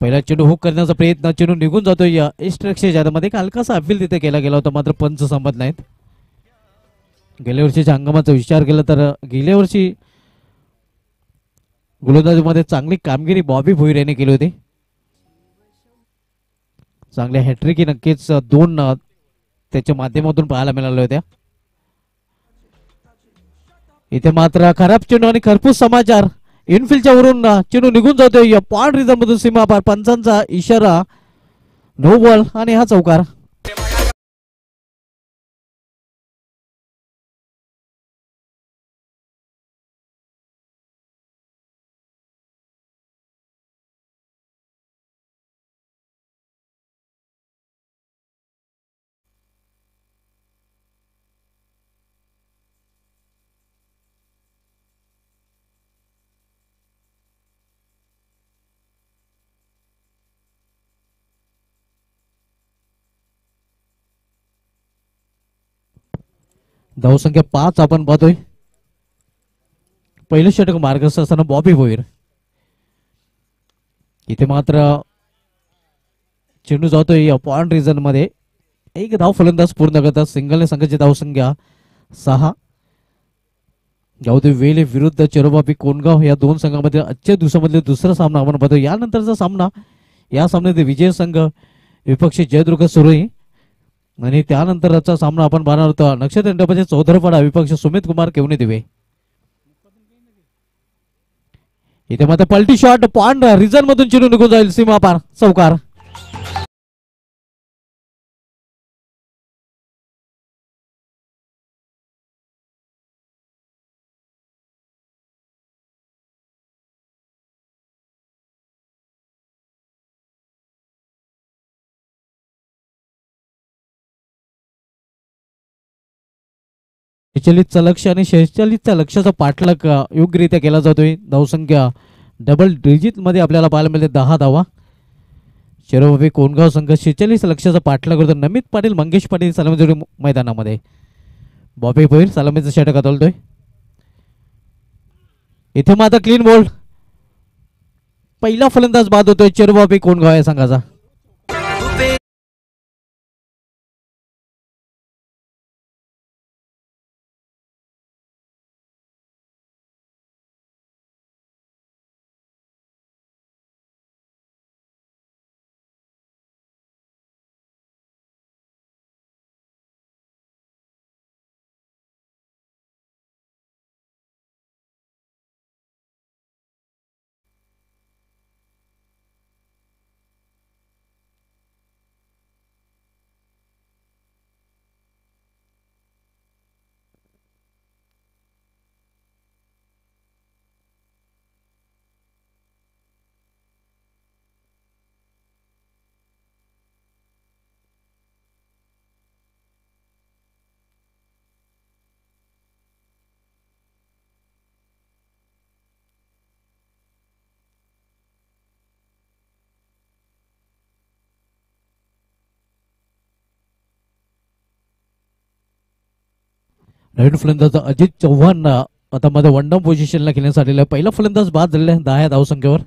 पहिला चेंडू हुक करण्याचा प्रयत्न, चेंडू निघून जातोय या एस्ट्रेक्सच्या मध्ये. हलकासा अपील तिथे केला गेला होता मात्र पंच संमत नाहीत. गेल्या वर्षीच्या हंगामाचा विचार केला तर गेल्या वर्षी गोलंदाजीमध्ये चांगली कामगिरी बॉबी भोईर यांनी केली होती. चांगल्या हॅट्रिक नक्कीच 2 त्याच्या माध्यमातून पाहायला मिळाल्या होत्या. इथे मात्र खराब चेंडू आणि खरपूस समाचार. इनफिल्डच्या वरून चेंडू निघून जातोय या पॉइंट रिझन मधून सीमा पार. पंचांचा इशारा, नो बॉल आणि हा चौकार. धावसंख्या 5 आपण पाहतोय. पहिलं षटक मार्गस्थ असताना बॉबी भोईर. इथे मात्र चेंडू जातोय या पॉइंट रिझन मध्ये. एक धाव फलंदाज पूर्ण करतात. सिंगलने संघाची धावसंख्या 6. गावदेव वेले विरुद्ध चेरोबा बी कोणगाव या दोन संघांमध्ये आजच्या दिवसामधले दुसरा सामना आपण पाहतो. यानंतरचा सामना, या सामन्यात विजय संघ विपक्षी जयदुर्ग सुरई आणि त्यानंतरचा सामना आपण पाहणार होता नक्षत्र इंडोबाजी चौधरपाडा विपक्ष सुमित कुमार केवणे दिवे. इथे मात्र पलटी शॉट पॉइंट रिझन मधून चेंडू निघून जाईल सीमा पार, चौकार. 46चा लक्ष आणि 46च्या लक्षाचा पाठलाग योग्यरित्या केला जातोय. धावसंख्या डबल डिजिट मध्ये आपल्याला पाहायला मिळते 10 धावा. शिरोबाबी कोणगाव संघ 46 लक्षाचा पाठलाग करतो. नमित पाटील मंगेश पाटील सलामी जोडी मैदानामध्ये. बॉबी भोईर सलामीचा षटक हाताळतोय. इथे मात्र क्लीन बोल्ड. पहिला फलंदाज बाद होतोय चिरोबाबी कोणगाव या संघाचा. नवीन फलंदाज अजित चव्हाण आता मध्ये वन डाऊन पोझिशनला खेळण्यास आलेला आहे. पहिला फलंदाज बाद झालेला आहे 10 या धावसंख्येवर.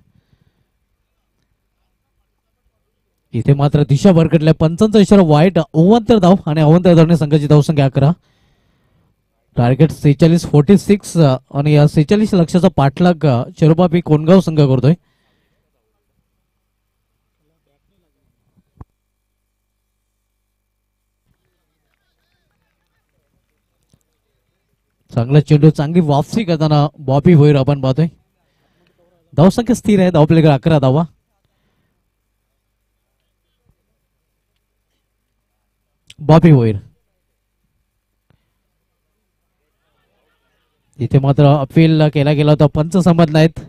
इथे मात्र दिशा भरकटल्या. पंचांचा इशारा वाईट. अवांतर धाव आणि अवांतर धावने संघाची धावसंख्या 11. टार्गेट 46 आणि या 46 लक्षाचा पाठलाग चिरोबाबी कोणगाव संघ करतोय. चांगला चेंडू चांगली वापसी करताना बॉबी भोईर आपण पाहतोय. धावसंख्या स्थिर आहे. धावपलेकर 11 धावा. बॉबी भोईर इथे मात्र अपील केला गेला होता. पंच संमत नाहीत.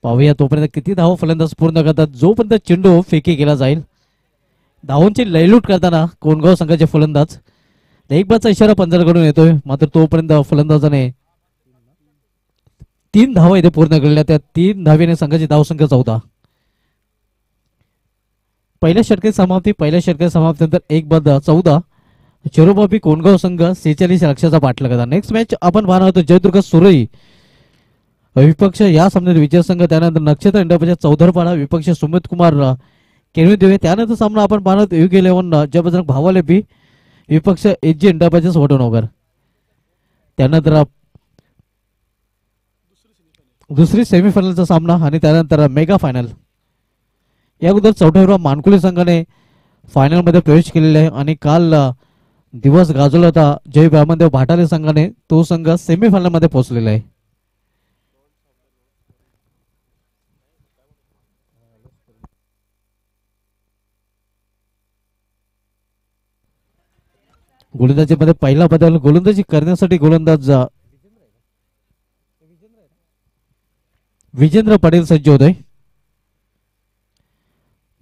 पाहूया तोपर्यंत किती धाव फलंदाज पूर्ण करतात. जोपर्यंत चेंडू फेकी केला जाईल. धावांची लयलूट करताना कोणगाव संघाचे फलंदाज. एक बादचा इशारा पंजाकडून येतोय. मात्र तोपर्यंत फलंदाजाने 3 धावा इथे पूर्ण केलेल्या. त्या 3 धावेने संघाची धावसंख्या 14. पहिल्या षटकाची समाप्तीनंतर एक बाद 14. चिरोबाबी कोणगाव संघ 46 लक्षाचा पाठलाग करतात. नेक्स्ट मॅच आपण पाहणार होतो जयदुर्ग सुरई विपक्ष या सामन्यात विजय संघ. त्यानंतर नक्षत्र इंडियाच्या चौधरपाडा विपक्ष सुमित कुमार केळवी देवे. त्यानंतर सामना आपण पाहणार होतो युग 11 जयबजरंग भावालेपी विपक्ष एजी इंडाबाचे वडोनगर. त्यानंतर दुसरी सेमीफायनलचा सामना आणि त्यानंतर मेगा फायनल. या अगोदर चौथ्या मानकुली संघाने फायनल मध्ये प्रवेश केलेला आहे आणि काल दिवस गाजवला होता जय वामनदेव भाटाले संघाने. तो संघ सेमीफायनल मध्ये पोहोचलेला आहे. गोलंदाजी मध्ये पहिला बदल. गोलंदाजी करण्यासाठी गोलंदाज विजेंद्र पाटील सज्ज होतोय.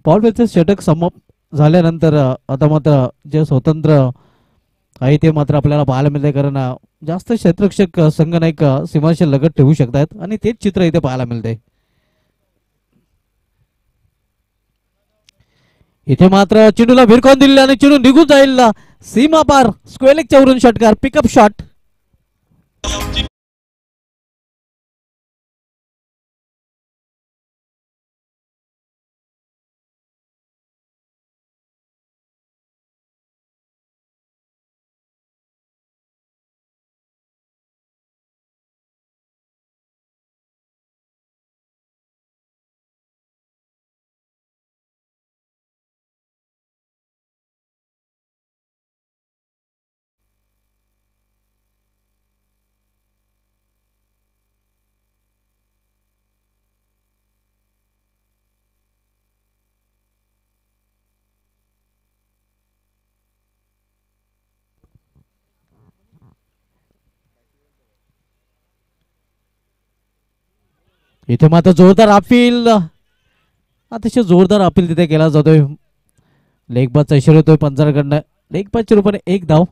पॉलवेचे षटक समाप्त झाल्यानंतर आता मात्र जे स्वतंत्र आहे ते मात्र आपल्याला पाहायला मिळते. कारण जास्त क्षेत्ररक्षक संघनायक सीमाशी लगत ठेवू शकतात आणि तेच चित्र इथे पाहायला मिळते. इथे मात्र चेंडूला भिरकावून दिले आणि चेंडू निघून जाईल सीमा पार. स्क्वेअरलेगच्या वरून षटकार पिकअप शॉट. इथे मात्र जोरदार अपील. अतिशय जोरदार अपील तिथे केला जातोय. लेग बादचा इशारा होतोय पंचाकडनं. लेग बादच्या रूपाने एक धाव.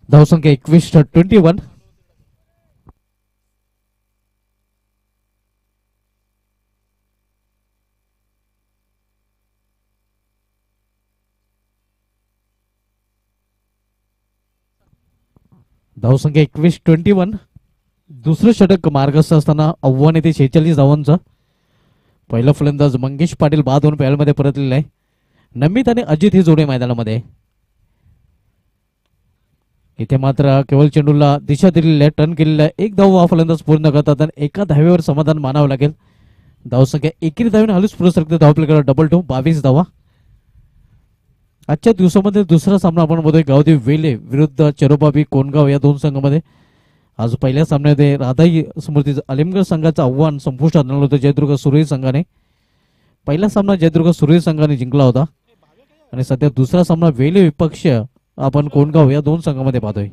धावसंख्या 21-21. धावसंख्या 21-21. दुसरं षटक मार्गस्थ असताना आव्हान येते 46 धावांचं. पहिला फलंदाज मंगेश पाटील बाद होऊन पॅलमध्ये परतलेला आहे. नमित आणि अजित ही जोडी मैदानामध्ये. इथे मात्र केवळ चेंडूला दिशा दिलेली आहे, टर्न केलेला आहे. एक धाव हा फलंदाज पूर्ण करतात आणि एका धावेवर समाधान मानावं लागेल. धावसंख्या 21 धावेने हलूच पुढे सरकते. धावपलीकडे डबल टू 22 धावा. आजच्या दिवसामध्ये दुसरा सामना आपण बघतोय गावदेव वेले विरुद्ध चरोबाबी कोणगाव या दोन संघामध्ये. आज पहिल्या सामन्यामध्ये राधाई स्मृती अलिमगड संघाचं आव्हान संपुष्टात आणलं होतं जयदुर्ग सुरई संघाने. पहिला सामना जयदुर्ग सुरई संघाने जिंकला होता आणि सध्या दुसरा सामना वेले विपक्ष आपण कोणगाव या दोन संघामध्ये पाहतोय.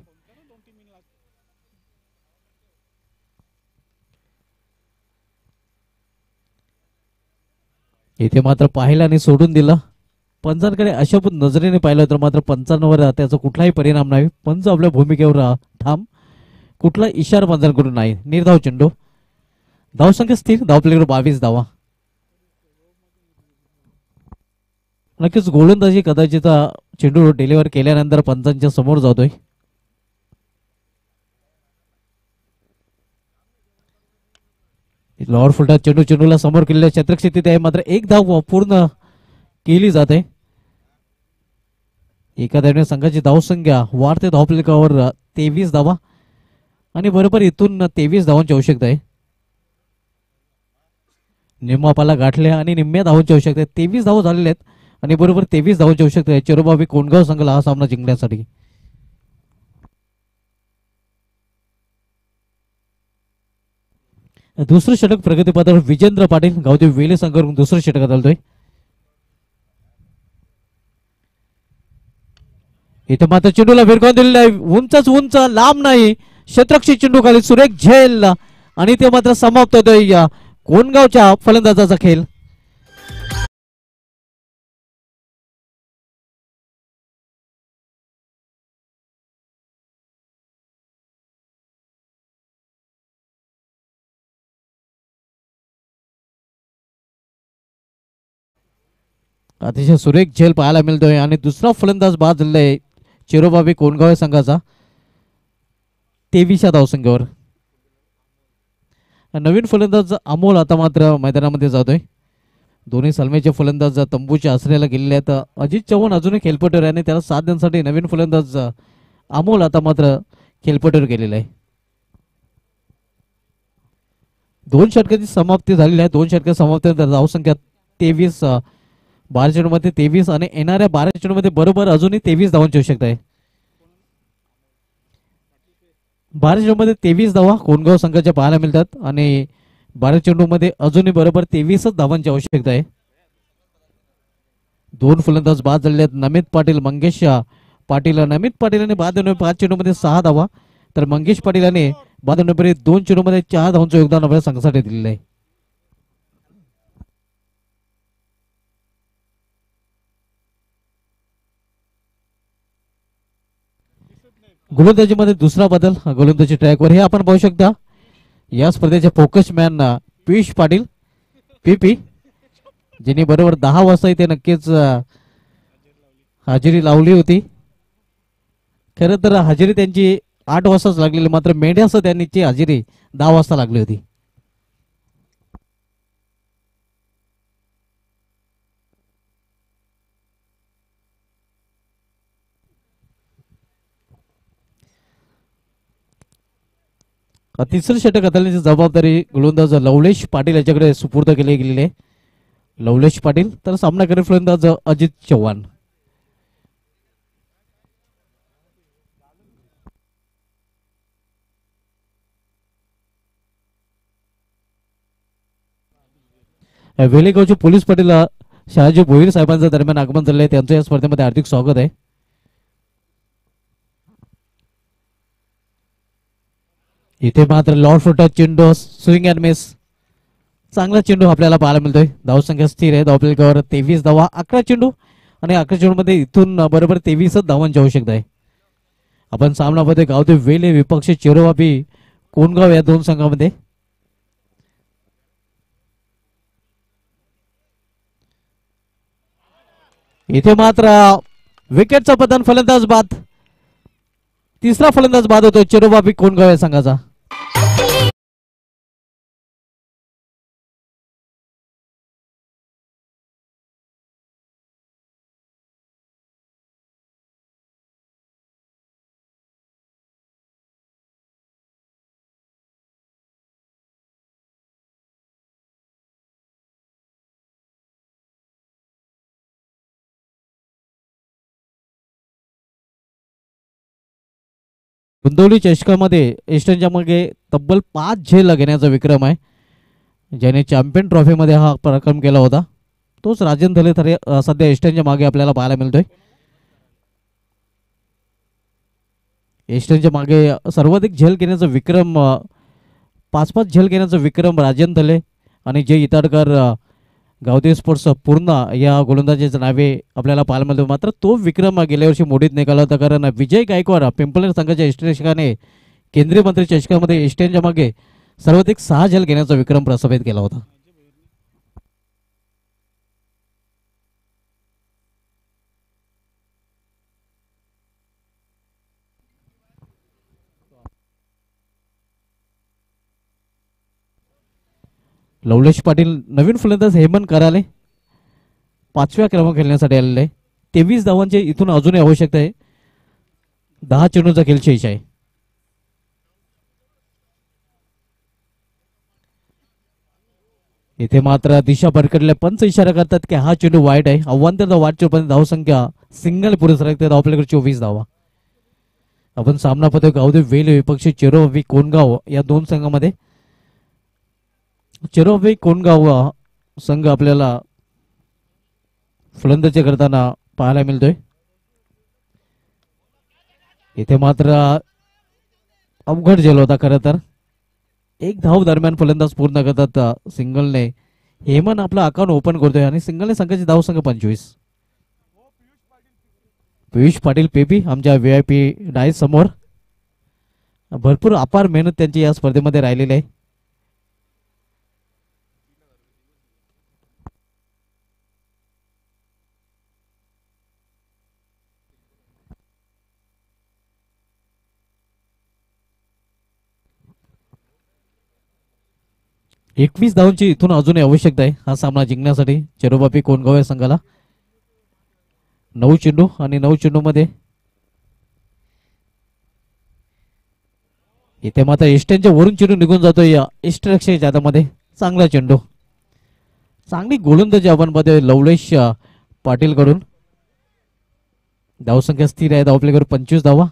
इथे मात्र पाहिलं आणि सोडून दिलं. पंचांकडे अशा नजरेने पाहिलं तर मात्र पंचांवर त्याचा कुठलाही परिणाम नाही. पंच आपल्या भूमिकेवर ठाम. कुठला इशारा पंचांकडून नाही. निर्धाव चेंडू. धावसंख्या स्थिर. धावपलीकडे 22 धावा. नक्कीच गोलंदाजी कदाचित चेंडू डिलिव्हर केल्यानंतर पंचांच्या समोर जातोय. लॉर फुलटा चेंडूला समोर केलेल्या क्षेत्रक्षेत्री आहे मात्र एक धाव पूर्ण केली जाते. एका धावेने संघाची धावसंख्या वाढते. धावफलकावर 23 धावा आणि बरोबर इथून 23 धावांची आवश्यकता आहे. निम्मापाला गाठले आणि निम्म्या धावांची आवश्यकता आहे. 23 धावा झालेल्या आहेत आणि बरोबर 23 धावांची आवश्यकता आहे चरोबाबी कोणगाव संघाला हा सामना जिंकण्यासाठी. दुसरं षटक प्रगतीपथावर विजेंद्र पाटील गावदेव वेले संघाकडून दुसरं षटकात आलतोय. इथे मात्र चेंडूला भिरकावून दिलेला आहे. उंच लांब नाही. क्षेत्ररक्षक चेंडू खाली सुरेख झेल आणि ते मात्र समाप्त होतोय या कोणगावच्या फलंदाजाचा खेळ. अतिशय सुरेख झेल पाहायला मिळतोय आणि दुसरा फलंदाज बाद झालाय चिरोबाबी कोणगाव संघाचा 23 धावसंख्येवर. नवीन फलंदाज अमोल आता मात्र मैदानामध्ये जातोय. दोन्ही सलमेचे फलंदाज तंबूच्या आश्रयाला गेलेले आहेत. अजित चव्हाण अजूनही खेळपट्टीवर आहे आणि त्याला साथ देण्यासाठी नवीन फलंदाज अमोल आता मात्र खेळपट्टीवर गेलेला आहे. 2 षटकाची समाप्ती झालेली आहे. 2 षटक समाप्तीनंतर धावसंख्या 23. 12 चेंडूमध्ये 23 आणि येणाऱ्या 12 चेंडूमध्ये बरोबर अजूनही 23 धावांची आवश्यकता आहे. 12 चेंडूमध्ये 23 धावा कोणगाव संघाच्या पाहायला मिळतात आणि 12 चेंडूमध्ये अजूनही बरोबर 23 धावांची आवश्यकता आहे. 2 फलंदाज बाद झालेले आहेत. नमित पाटील मंगेश पाटील. नमित पाटील बाद होणे 5 चेंडूमध्ये 6 धावा तर मंगेश पाटील याने बाद होण्यापर्यंत 2 चेंडूमध्ये 4 धावांचं योगदान आपल्या संघासाठी दिलेलं आहे. गोलंदाजीमध्ये दुसरा बदल गोलंदाजी ट्रॅकवर हे आपण पाहू शकता. या स्पर्धेचे focus man Piyush Patil PP ज्यांनी बरोबर 10 वाजता इथे नक्कीच हजेरी लावली होती. खरं तर हजेरी त्यांची 8 वाजताच लागलेली मात्र मेंढ्यासह त्यांची हजेरी 10 वाजता लागली होती. तिसरं षटक हाताळण्याची जबाबदारी गोलंदाज लवलेश पाटील याच्याकडे सुपूर्द केली गेलेली आहे. लवलेश पाटील तर सामनाकारी फलंदाज अजित चव्हाण. वेलेगावचे पोलीस पाटील शहाजी भोईर साहेबांच्या दरम्यान आगमन झाले. त्यांचं या स्पर्धेमध्ये हार्दिक स्वागत आहे. इथे मात्र लॉर्ड फुटा चेंडू स्विंग अँड मिस. चांगला चेंडू आपल्याला पाहायला मिळतोय. धावसंख्या स्थिर आहे. धावपलीकावर 23 धावा. 11 चेंडू आणि 11 चेंडू मध्ये इथून बरोबर 23 धावांची आवश्यकता आहे. आपण सामनामध्ये गावते वेले विपक्ष चिरोवापी कोणगाव या दोन संघामध्ये. इथे मात्र विकेटचा पतन, फलंदाज बाद. तिसरा फलंदाज बाद होतो चिरोबापी कोणगाव या संघाचा. गुंदवली चषकामध्ये ईस्टर्नच्या मागे तब्बल 5 झेल घेण्याचा विक्रम आहे. ज्याने चॅम्पियन ट्रॉफीमध्ये हा पराक्रम केला होता तोच राजन धले सध्या ईस्टर्नच्या मागे आपल्याला पाहायला मिळतोय. ईस्टर्नच्या मागे सर्वाधिक झेल घेण्याचा विक्रम 5-5 झेल घेण्याचा विक्रम राजन धले आणि जय इताडकर गावदेवी स्पोर्ट्स पूर्ण या गोलंदाजीच्या नावे आपल्याला पाहायला मिळतो. मात्र तो विक्रम गेल्या वर्षी मोडीत निघाला होता, कारण विजय गायकवाड पिंपळनेर संघाच्या चषकाने केंद्रीय मंत्री चषकामध्ये ईस्टर्नच्या मागे सर्वाधिक 6 झेल घेण्याचा विक्रम प्रस्थापित केला होता. लवलेश पाटील नवीन फलंदाज हेमंत कराले 5व्या क्रमांक खेळण्यासाठी आलेले आहे. 23 धावांची इथून अजूनही आवश्यकता आहे. 10 चेंडूचा खेळ शेष आहे. इथे मात्र दिशा भरकडले पंच इशारा करतात की हा चेंडू वाईट आहे. अव्वांतर वाटच्या पण धावसंख्या सिंगल पुढे सरकते. आपल्याकडे 24 धावा. आपण सामना पाहतोय गावदेव वेल विपक्षी चिरोवी कोणगाव या दोन संघामध्ये. चिरोवी कोणगाव संघ आपल्याला फलंदाजी करताना पाहायला मिळतोय. इथे मात्र अवघड झेल होता खरं तर. 1 धाव दरम्यान फलंदाज पूर्ण करतात सिंगलने. हेमन आपला अकाउंट ओपन करतोय आणि सिंगलने संघाची धावसंख्या 25. पियुष पाटील पेपी आमच्या VIP डायस समोर. भरपूर अपार मेहनत त्यांची या स्पर्धेमध्ये राहिलेली आहे. एकवीस धावांची इथून अजूनही आवश्यकता आहे हा सामना जिंकण्यासाठी चिरोबापी कोणगाव या संघाला. 9 चेंडू आणि 9 चेंडू मध्ये इथे मात्र ईस्टर्नच्या वरून चेंडू निघून जातोय या ईस्टरच्या जातामध्ये. चांगला चेंडू, चांगली गोलंदाजी आपण पाहतोय लवलेश पाटील कडून. धावसंख्या स्थिर आहे. आपल्याकडे 25 धावा.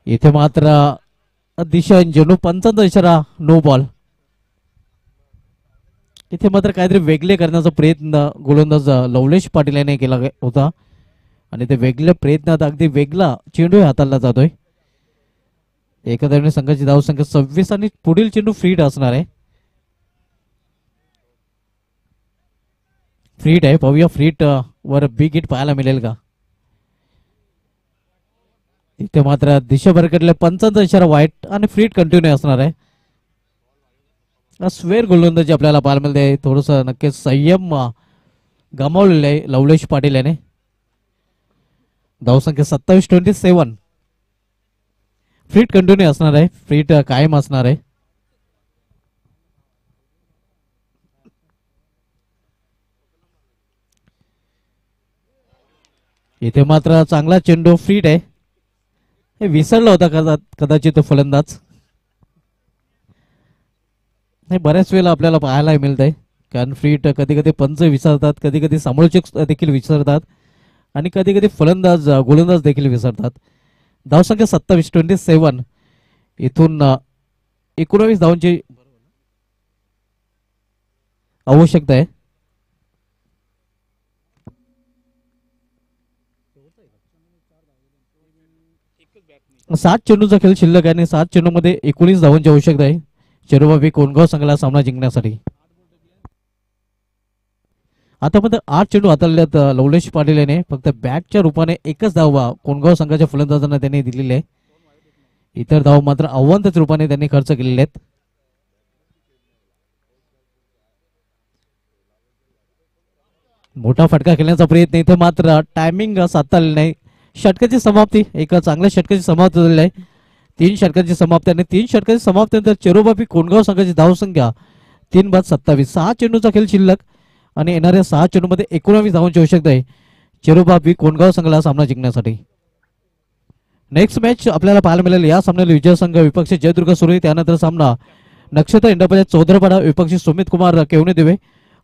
इथे मात्र दिशा चेंडू 55 इशारा नो बॉल. इथे मात्र काहीतरी वेगळे करण्याचा प्रयत्न गोलंदाज लवलेश पाटील याने केला होता आणि ते वेगळ्या प्रयत्नात अगदी वेगळा चेंडू हाताळला जातोय. एका संघाची धावसंख्या 26 आणि पुढील चेंडू फ्रीड असणार आहे. फ्रीड आहे. पाहूया फ्रीड वर बिग हिट पाहायला मिळेल का. इथे मात्र दिशा भरकडले 55 इशारा वाईट आणि फ्रीड कंटिन्यू असणार आहे. स्वेर गोलंदाजी आपल्याला पाहायला मिळते. थोडस नक्कीच संयम गमावलेला आहे लवलेश पाटील याने. धावसंख्या 27-27. फ्रीड कंटिन्यू असणार आहे. फ्रीड कायम असणार आहे. इथे मात्र चांगला चेंडू फ्रीड आहे. हे विसरला होता कदाचित तो फलंदाज. हे बऱ्याच वेळेला आपल्याला पाहायला मिळत आहे, कारण फ्रीट कधी कधी पंच विसरतात, कधी कधी समालोचक देखील विसरतात आणि कधी कधी फलंदाज गोलंदाज देखील विसरतात. धावसंख्या 27-27. इथून 19 धावांची आवश्यकता आहे. 7 चेंडूचा खेळ शिल्लक आहे आणि 7 चेंडूमध्ये 19 धावांची आवश्यकता आहे चेरोबाबी कोणगाव संघाला सामना जिंकण्यासाठी. आता मात्र 8 चेंडू हाताळल्यात लवलेश पाटील याने. फक्त बॅटच्या रूपाने एकच धावा कोणगाव संघाच्या फलंदाजांना त्यांनी दिलेली आहे. इतर धाव मात्र आव्हानाच्या रूपाने त्यांनी खर्च केलेले आहेत. मोठा फटका खेळण्याचा प्रयत्न इथे मात्र टायमिंग साधता आलेला नाही. षटकाची समाप्ती, एक चांगल्या षटकाची समाप्ती झालेली आहे. 3 षटकाची समाप्ती आणि 3 षटकाची समाप्तीनंतर चेरोबाबी कोणगाव संघाची धावसंख्या 3/27. 6 चेंडूचा खेळ शिल्लक आणि येणाऱ्या 6 चेंडूमध्ये 19 धावांची आवश्यकता आहे चेरोबाबी कोणगाव संघाला सामना जिंकण्यासाठी. नेक्स्ट मॅच आपल्याला पाहायला मिळेल. या सामन्याला विजय संघ विपक्ष जयदुर्ग सुरई, त्यानंतर सामना नक्षत्र इंडोपाच्या चौधरपाडा विपक्षी सुमित कुमार केवणे देवे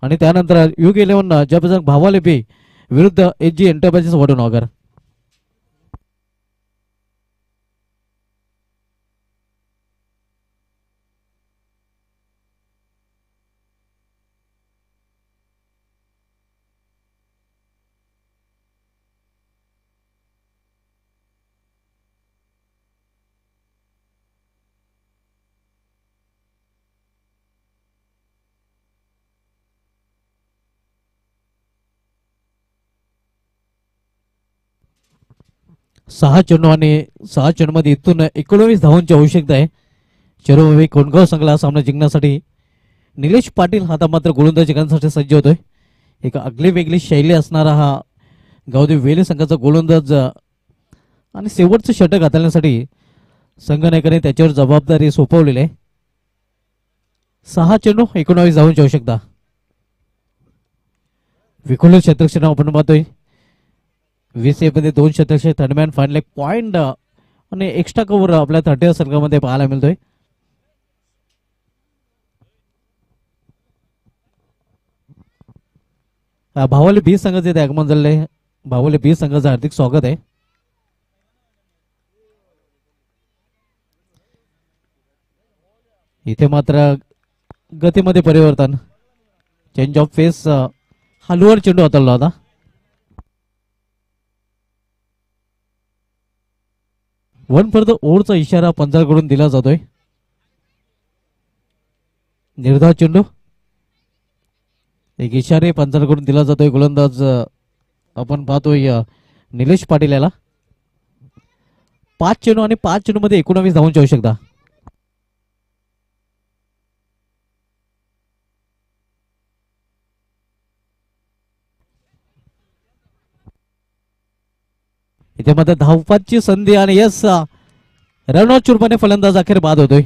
आणि त्यानंतर युग 11 जबजंग भावाले बी विरुद्ध HG एंटरप्राइजेस वडनगर. सहा चेंडू आणि 6 चेंडूमध्ये इथून 19 धावांची आवश्यकता आहे चेरोबाबी कोणगाव संघाला सामना जिंकण्यासाठी. निलेश पाटील आता मात्र गोलंदाजी करण्यासाठी सज्ज होतोय. एक आगली वेगळी शैली असणारा हा गावदेव वेले संघाचा गोलंदाज आणि शेवटचं षटक हाताळण्यासाठी संघनायकाने त्याच्यावर जबाबदारी सोपवलेली आहे. 6 चेंडू 19 धावांची आवश्यकता. विखुरलेलं क्षेत्रक्षण आपण पाहतोय. 20 मध्ये 2 शतक, थर्डमॅन फायनल पॉइंट आणि एक्स्ट्रा कव्हर आपल्या 30 संघामध्ये पाहायला मिळतोय. भावले बी संघाचे ते आगमन झाले. भावले बी संघाचं हार्दिक स्वागत आहे. इथे मात्र गतीमध्ये परिवर्तन, चेंज ऑफ फेस, हलुवार चेंडू हाताळला होता. वन फॉर द ओव्हरचा इशारा पंचाकडून दिला जातोय. निर्धाव चेंडू, एक इशारे पंचाकडून दिला जातोय. गोलंदाज आपण पाहतोय निलेश पाटील याला. 5 चेंडू आणि 5 चेंडू मध्ये 19 धावांची आवश्यकता. इथे मात्र धावपाची संधी आणि यस रणो चुरपाने फलंदाज अखेर बाद होतोय.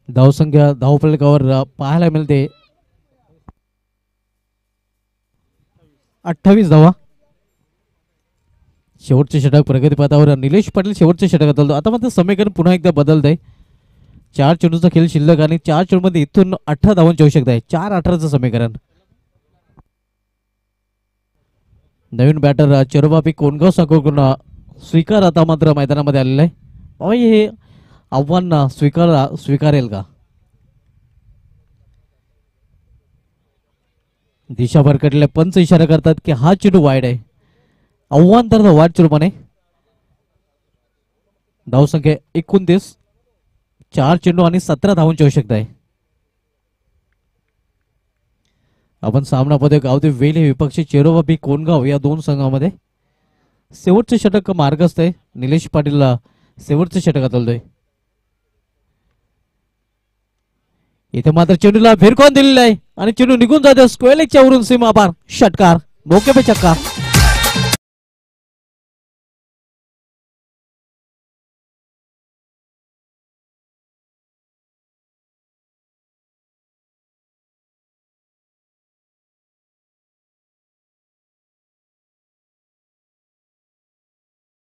धावसंख्या धावफलकावर पाहायला मिळते 28 धावा. शेवटचे षटक प्रगतीपथावर निलेश पाटील शेवटचे षटक हाताळतो. आता मात्र समीकरण पुन्हा एकदा बदलत आहे. 4 चेंडूचा खेळ शिल्लक आणि 4 चेंडूमध्ये इथून 18 धावांची आवश्यकता आहे. 4-18चं समीकरण. नवीन बॅटर चेरोबाबी कोणगाव संघाकडून स्वीकार आता मात्र मैदानामध्ये आलेला आहे. हे आव्हान स्वीकारेल का? दिशा भरकटलेल्या पंच इशारा करतात की हा चेंडू वाईड आहे. आव्हान तर वाईड रूपाने. धावसंख्या 29, 4 चेंडू आणि 17 धावांची आवश्यकता आहे. आपण सामना पाहतोय गावदेव वेले विपक्षी चेरोबाबी कोणगाव या दोन संघामध्ये. शेवटचे षटक मार्गस्थ आहे. निलेश पाटील शेवटचे षटक हाताळतोय. इथे मात्र चेंडूला भिरकवून दिलेला आहे आणि चेंडू निघून जातो स्क्वेअर लेगच्या वरून सीमा पार. षटकार, मौके पे छक्का.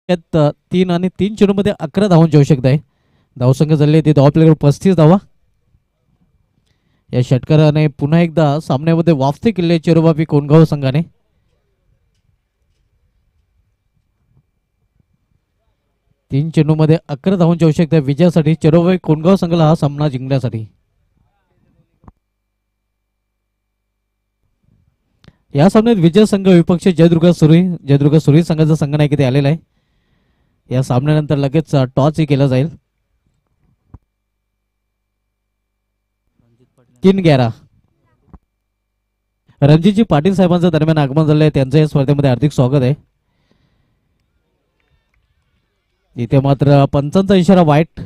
यात 3 आणि 3 चेंडू मध्ये 11 धावांची आवश्यकता आहे. धावसंख्या झाली ती धाव आपल्याकडे 35 धावा. या षटकाराने पुन्हा एकदा सामन्यामध्ये वाफते केले चेरोबाबी कोंडगाव संघाने. तीन चेंडूमध्ये 11 धावांची आवश्यकता विजयासाठी चेरोबाबी कोंडगाव संघाला हा सामना जिंकण्यासाठी. या सामन्यात विजय संघ विपक्ष जयदुर्ग सुरी संघाचा संघनायक इथे आलेला आहे. या सामन्यानंतर लगेच टॉसही केला जाईल. 3-11 रणजितजी पाटील साहेबांचं दरम्यान आगमन झालं आहे. त्यांचं या स्पर्धेमध्ये हार्दिक स्वागत आहे. इथे मात्र पंचांचा इशारा वाईट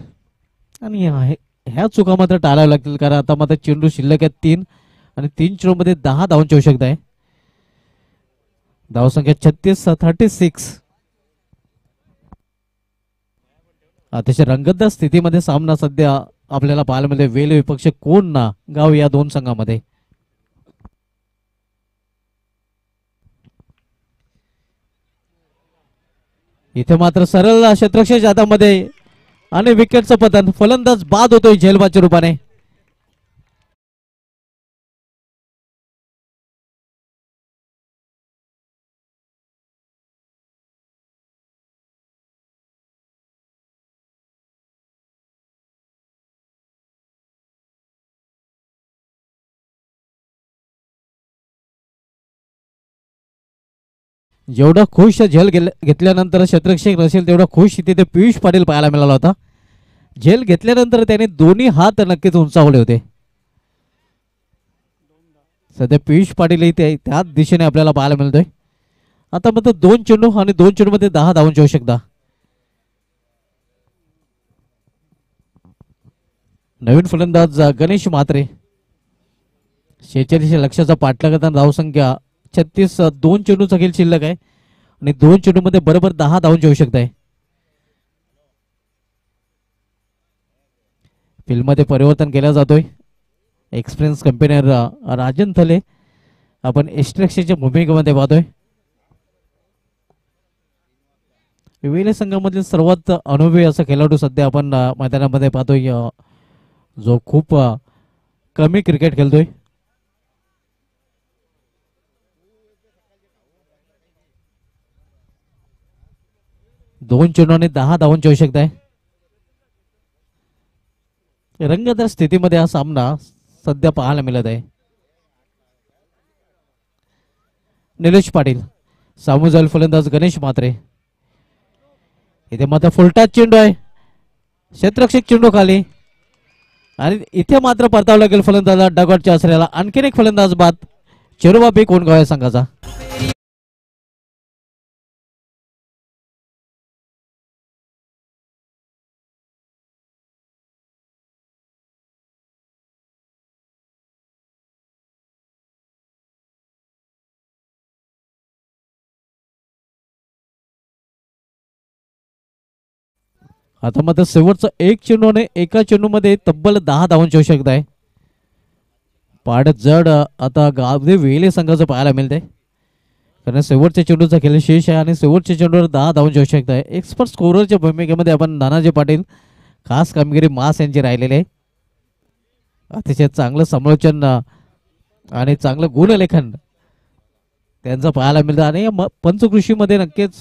आणि ह्या चुका मात्र टाळाव्या लागतील, कारण आता मात्र चेंडू शिल्लक आहेत 3 आणि 3 चेंडूमध्ये 10 धावांची आवश्यकता आहे. धावसंख्या 36-36. अतिशय रंगतदार स्थितीमध्ये सामना सध्या आपल्याला पाहायला मिळते. वेल विपक्ष कोण ना गाव या दोन संघामध्ये. इथे मात्र सरळ क्षेत्ररक्षक जातामध्ये आणि विकेटचं पतन. फलंदाज बाद होतोय झेलबाच्या रूपाने. जेवढा खुश झेल घेतल्यानंतर क्षेत्ररक्षक नसेल तेवढा खुश तिथे पियुष पाटील पाहायला मिळाला होता. झेल घेतल्यानंतर त्याने दोन्ही हात नक्कीच उंचावले होते. सध्या पियुष पाटील इथे त्याच दिशेने आपल्याला पाहायला मिळतोय. आता मात्र 2 चेंडू आणि 2 चेंडूमध्ये 10 धावांची आवश्यकता. नवीन फलंदाज गणेश म्हात्रे 46 लक्षाचा पाठलाग करताना धावसंख्या 36. 2 चेंडूचा खेळ शिल्लक आहे आणि 2 चेंडूमध्ये बरोबर 10 धावांची आवश्यकता आहे. फिल्डमध्ये परिवर्तन केला जातोय. एक्सपिरियन्स कंपनीर राजन थले आपण एक्स्ट्रॅक्शनच्या भूमिकेमध्ये पाहतोय. वेले संघामधील सर्वात अनुभवी असा खेळाडू सध्या आपण मैदानामध्ये पाहतोय, जो खूप कमी क्रिकेट खेळतोय. 2 चेंडू आणि 10 धावांची आवश्यकता आहे. रंगतदार स्थितीमध्ये हा सामना सध्या पाहायला मिळत आहे. निलेश पाटील सामोर जाईल फलंदाज गणेश म्हात्रे. इथे मात्र फुलटाच चेंडू आहे. क्षेत्ररक्षक चेंडू खाली आणि इथे मात्र परतावं लागेल फलंदाज डगॉटच्या आसऱ्याला. आणखीन एक फलंदाज बाद चेरोबाबी कोंडगाव या संघाचा. आता मात्र शेवटचा 1 चेंडू आणि एका चेंडूमध्ये तब्बल 10 धावांची आवश्यकता आहे. पाड जड आता गावदेव वेले संघाचं पाहायला मिळते, कारण शेवटच्या चेंडूचा खेळ शेष आहे आणि शेवटच्या चेंडूवर 10 धावांची आवश्यकता आहे. एक्सपर्ट स्कोररच्या भूमिकेमध्ये आपण नानाजी पाटील खास कामगिरी मास यांची राहिलेली आहे. अतिशय चांगलं समालोचन आणि चांगलं गुणलेखन त्यांचं पाहायला मिळतं आणि पंचकृषीमध्ये नक्कीच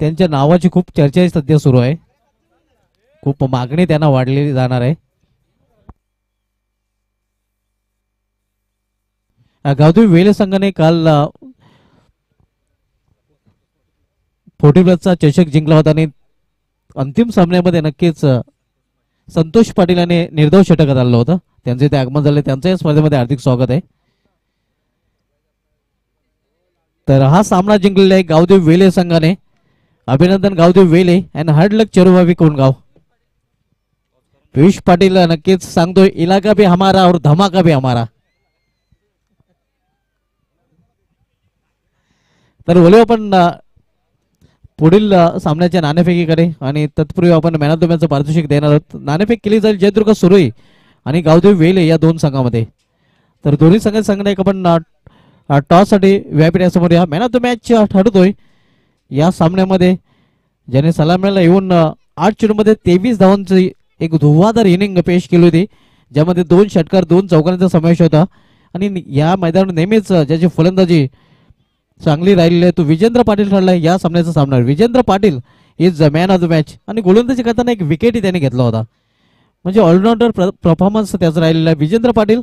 त्यांच्या नावाची खूप चर्चा सध्या सुरू आहे. खूप मागणी त्यांना वाढलेली जाणार आहे. गावदेवी वेले संघाने काल 40+ चषक जिंकला होता आणि अंतिम सामन्यामध्ये नक्कीच संतोष पाटील यांनी निर्धाव षटक आणलं होतं. त्यांचे इथे आगमन झाले. त्यांचं या स्पर्धेमध्ये हार्दिक स्वागत आहे. तर हा सामना जिंकलेला आहे गावदेवी वेले संघाने. अभिनंदन गावदेवी वेले अँड हार्ड लक चेरोबाबी कोंडगाव. पियुष पाटील नक्कीच सांगतोय इलाका भी हमारा और धमाका भी हमारा. तर बोलू आपण पुढील सामन्याच्या नाणेफेकीकडे आणि तत्पूर्वी आपण मॅन ऑफ द मॅचचं पारितोषिक देणार आहोत. नाणेफेक केली जाईल जयदुर्ग सुरई आणि गावदेवी वेले या दोन संघामध्ये. तर दोन्ही संघाने आपण टॉस साठी व्यापीसमोर या मॅन ऑफ द मॅच ठरतोय. या सामन्यामध्ये ज्याने सलामीला येऊन 8 चेंडूमध्ये 23 धावांची एक धुव्वाधार इनिंग पेश केली होती ज्यामध्ये 2 षटकार 2 चौकारांचा समावेश होता. आणि या मैदानावर नेहमीच ज्याची फलंदाजी चांगली राहिलेली आहे तो विजेंद्र पाटील ठरला या सामन्याचा सामना. Vijendra Patil is the man of the match आणि गोलंदाजी करताना एक विकेटही त्याने घेतला होता. म्हणजे ऑलराऊंडर परफॉर्मन्स त्याचा राहिलेला आहे. Vijendra Patil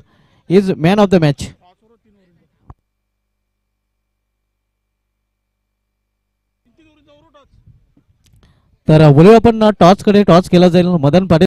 is man of the match. तर बोलूया आपण टॉस केला जाईल. मदन पाटील